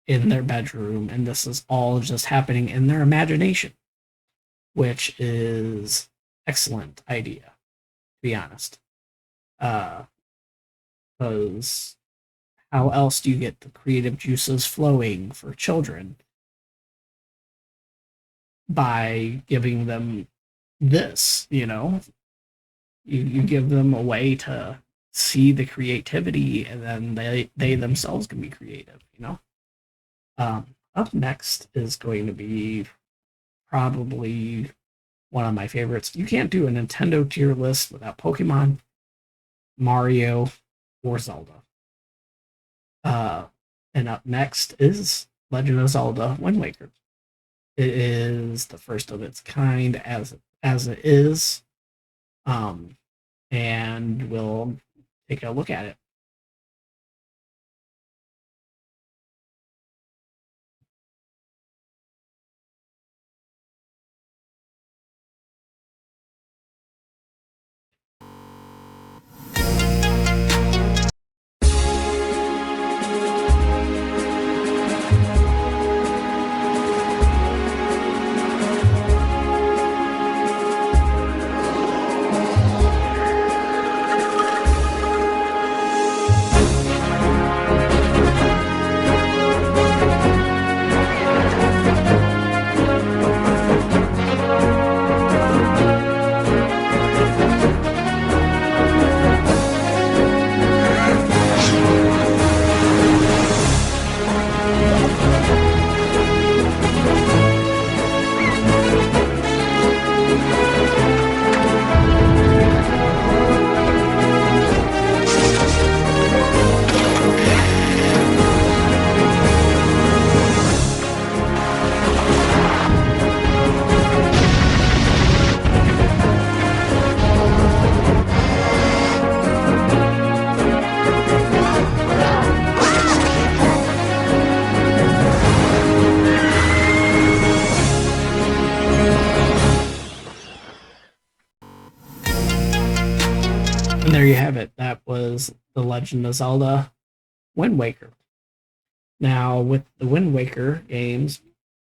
in their bedroom, and this is all just happening in their imagination, which is excellent idea, to be honest. Because how else do you get the creative juices flowing for children by giving them this, you give them a way to see the creativity, and then they themselves can be creative. Up next is going to be probably one of my favorites. You can't do a Nintendo tier list without Pokemon, Mario, or Zelda. And up next is Legend of Zelda Wind Waker. It is the first of its kind as it is, and we'll take a look at it. And there you have it. That was The Legend of Zelda Wind Waker. Now, with the Wind Waker games,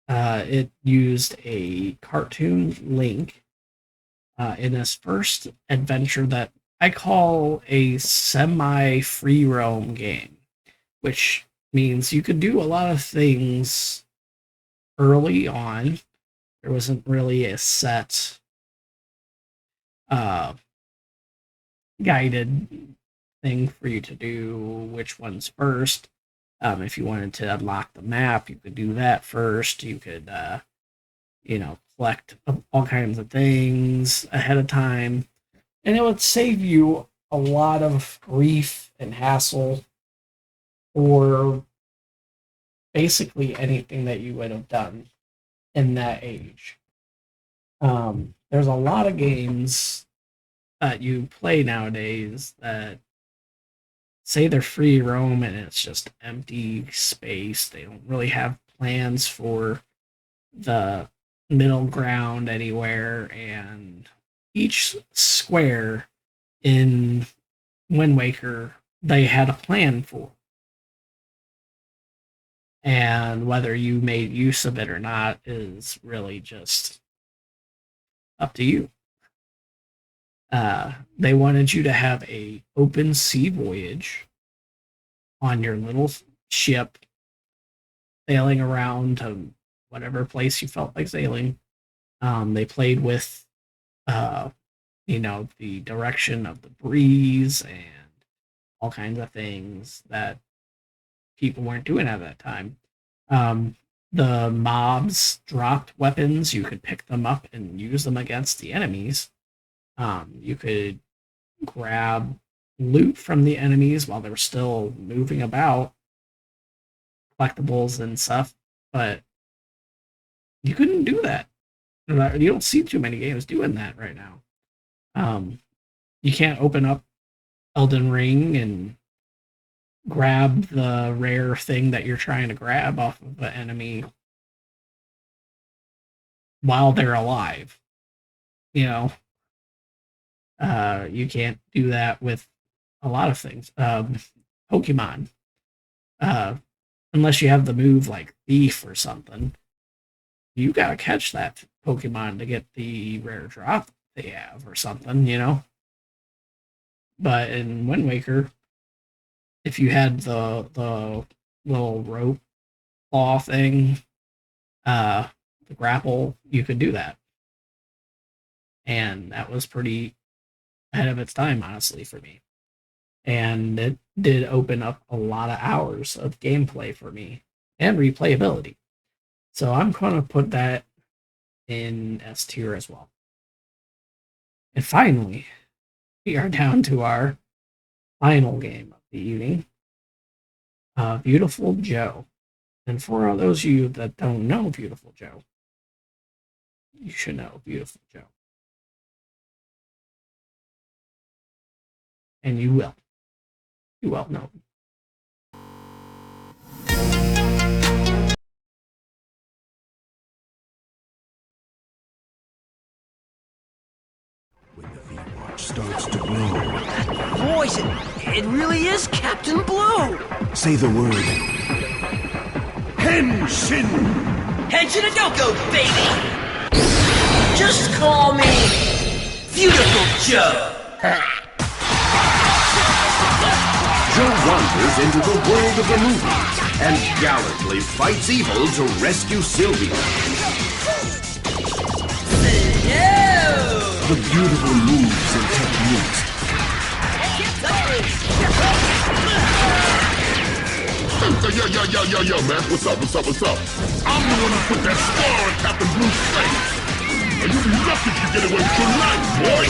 it used a cartoon Link in his first adventure that I call a semi free roam game, which means you could do a lot of things early on. There wasn't really a set guided thing for you to do which ones first. If you wanted to unlock the map, you could do that first. You could, collect all kinds of things ahead of time, and it would save you a lot of grief and hassle for basically anything that you would have done in that age. There's a lot of games that you play nowadays that say they're free roam and it's just empty space. They don't really have plans for the middle ground anywhere, and each square in Wind Waker they had a plan for. And whether you made use of it or not is really just up to you. They wanted you to have a open sea voyage on your little ship, sailing around to whatever place you felt like sailing. They played with, the direction of the breeze and all kinds of things that people weren't doing at that time. the mobs dropped weapons, you could pick them up and use them against the enemies. You could grab loot from the enemies while they were still moving about, collectibles and stuff, but you couldn't do that. You don't see too many games doing that right now. You can't open up Elden Ring and grab the rare thing that you're trying to grab off of the enemy while they're alive. You know, you can't do that with a lot of things. Pokemon, unless you have the move like Thief or something, you gotta catch that Pokemon to get the rare drop they have or something, you know. But in Wind Waker, if you had the little rope claw thing, the grapple, you could do that. And that was pretty ahead of its time, honestly, for me. And it did open up a lot of hours of gameplay for me and replayability. So I'm going to put that in S tier as well. And finally, we are down to our final game of the evening, Beautiful Joe. And for all those of you that don't know Beautiful Joe, you should know Beautiful Joe. And you will. You will know. When the V-Watch starts to glow, Voice, it really is Captain Blue! say the word. Henshin! Henshin a go-go, baby! Just call me Beautiful Joe! Joe wanders into the world of the movies and gallantly fights evil to rescue Sylvia. The beautiful moves and techniques. Yo, man. What's up? I'm the one who put that star on Captain Blue's face. And you'll be lucky if you get away with your life, boy.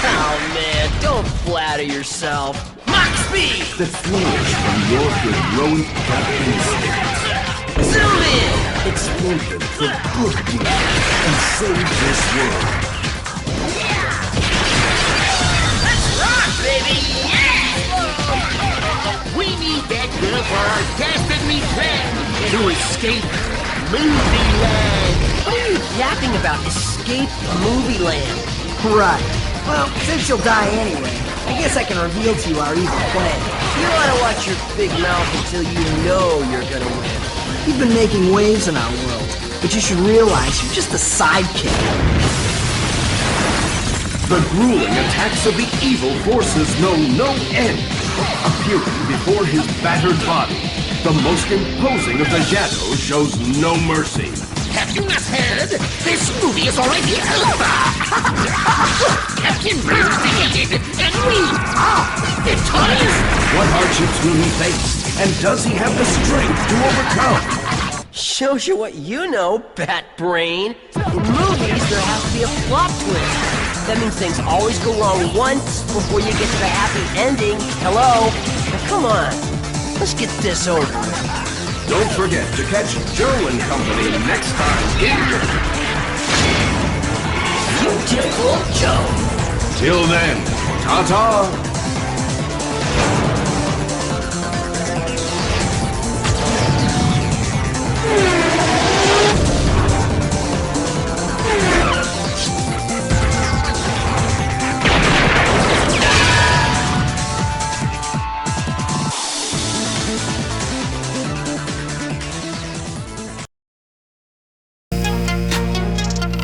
Oh man, don't flatter yourself. Mach speed! That flows from your heroic captain's stance. Zoom in! Exploit them for good deeds and save this world. Let's rock, baby! We need that girl for our dastardly plan to escape Movie Land. What are you yapping about? Escape Movie Land. Right. Well, since you'll die anyway, I guess I can reveal to you our evil plan. You ought to watch your big mouth until you know you're gonna win. You've been making waves in our world, but you should realize you're just a sidekick. The grueling attacks of the evil forces know no end. Appearing before his battered body, the most imposing of the shadows shows no mercy. Have you not heard? This movie is already over. Captain Blue defeated, and we are victorious. What hardships will he face, and does he have the strength to overcome? Shows you what you know, Bat Brain. In movies, there has to be a plot twist. That means things always go wrong once before you get to the happy ending. Hello? Now come on. Let's get this over with. Don't forget to catch Joe and company next time in Beautiful Joe. Till then, ta-ta!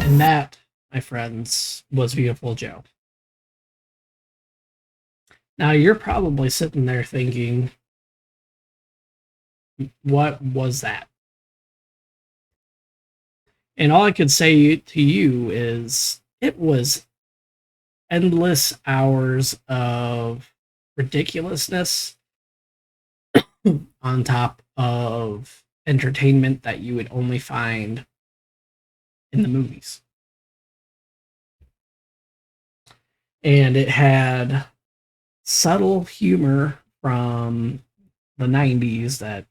And that, my friends, was Beautiful Joe. Now you're probably sitting there thinking, what was that? And all I could say to you is it was endless hours of ridiculousness on top of entertainment that you would only find in the movies. And it had subtle humor from the 90s that,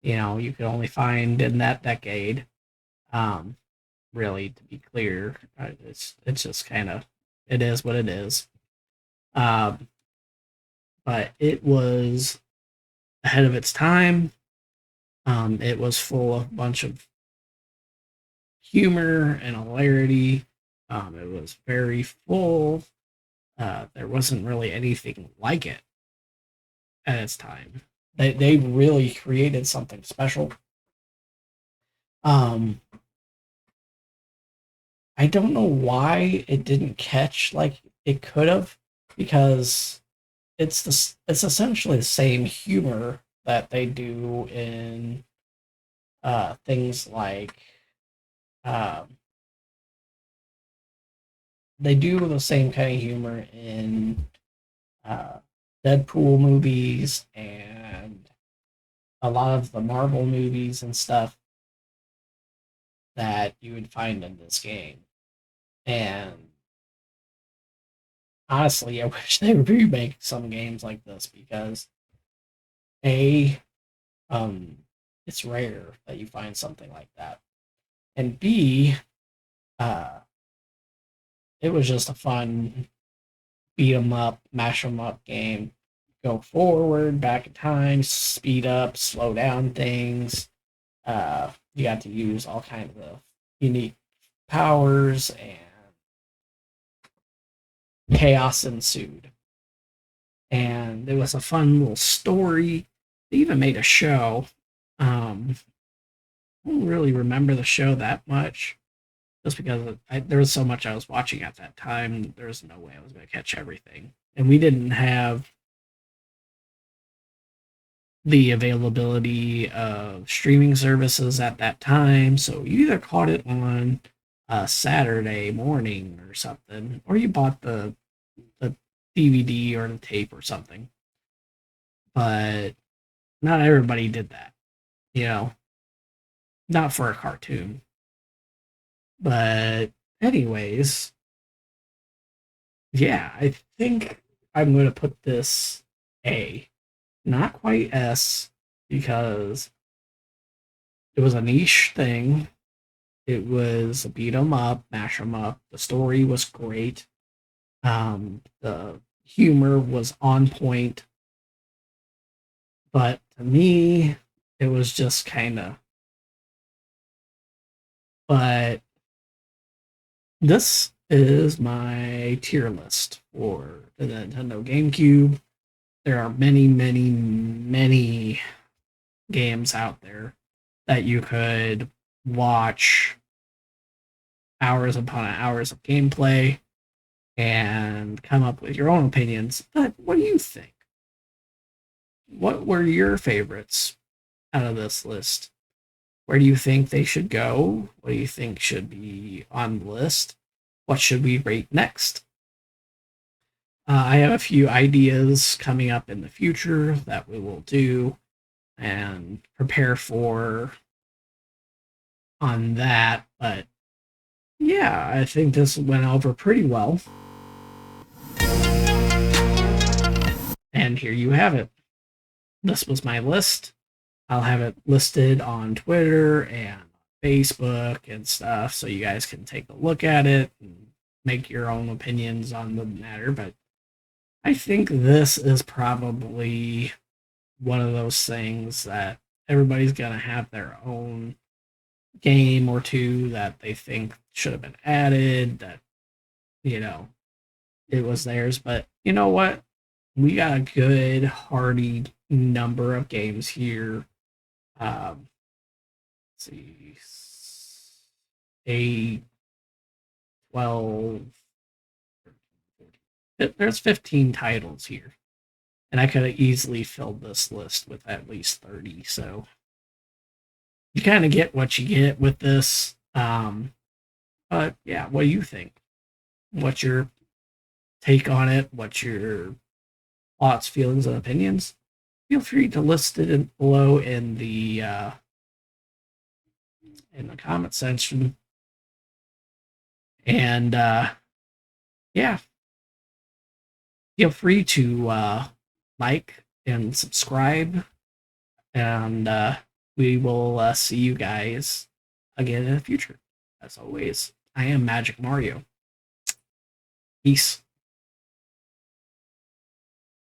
you know, you could only find in that decade. Really, to be clear, it's just kind of, it is what it is. But it was ahead of its time. It was full of a bunch of humor and hilarity. It was very full. There wasn't really anything like it at its time. They really created something special. I don't know why it didn't catch like it could have, because it's essentially the same humor that they do in things like they do the same kind of humor in Deadpool movies and a lot of the Marvel movies and stuff that you would find in this game. And honestly, I wish they would remake some games like this, because A, it's rare that you find something like that. And B, it was just a fun beat 'em up, mash 'em up game. Go forward, back in time, speed up, slow down things. You got to use all kinds of unique powers, and chaos ensued. And it was a fun little story. They even made a show. I don't really remember the show that much, just because there was so much I was watching at that time. There was no way I was going to catch everything. And we didn't have the availability of streaming services at that time, so you either caught it on a Saturday morning or something, or you bought the DVD or the tape or something. But not everybody did that, you know, not for a cartoon. But anyways, yeah, I think I'm going to put this A. Not quite S, because it was a niche thing. It was a beat 'em up, mash 'em up. The story was great. The humor was on point. But to me, it was just kind of. But this is my tier list for the Nintendo GameCube. There are many, many, many games out there that you could watch hours upon hours of gameplay and come up with your own opinions. But what do you think? What were your favorites out of this list? Where do you think they should go? What do you think should be on the list? What should we rate next? I have a few ideas coming up in the future that we will do and prepare for on that. But yeah, I think this went over pretty well. And here you have it. This was my list. I'll have it listed on Twitter and Facebook and stuff, so you guys can take a look at it and make your own opinions on the matter. But I think this is probably one of those things that everybody's going to have their own game or two that they think should have been added, that, you know, it was theirs. But you know what? We got a good, hearty number of games here. Let's see, 8, 12, there's 15 titles here. And I could have easily filled this list with at least 30. So you kind of get what you get with this. But yeah, what do you think? What's your take on it? What's your thoughts, feelings, and opinions? Feel free to list it below in the in the comment section. And yeah, feel free to like and subscribe, and we will see you guys again in the future. As always, I am Magic Mario. Peace.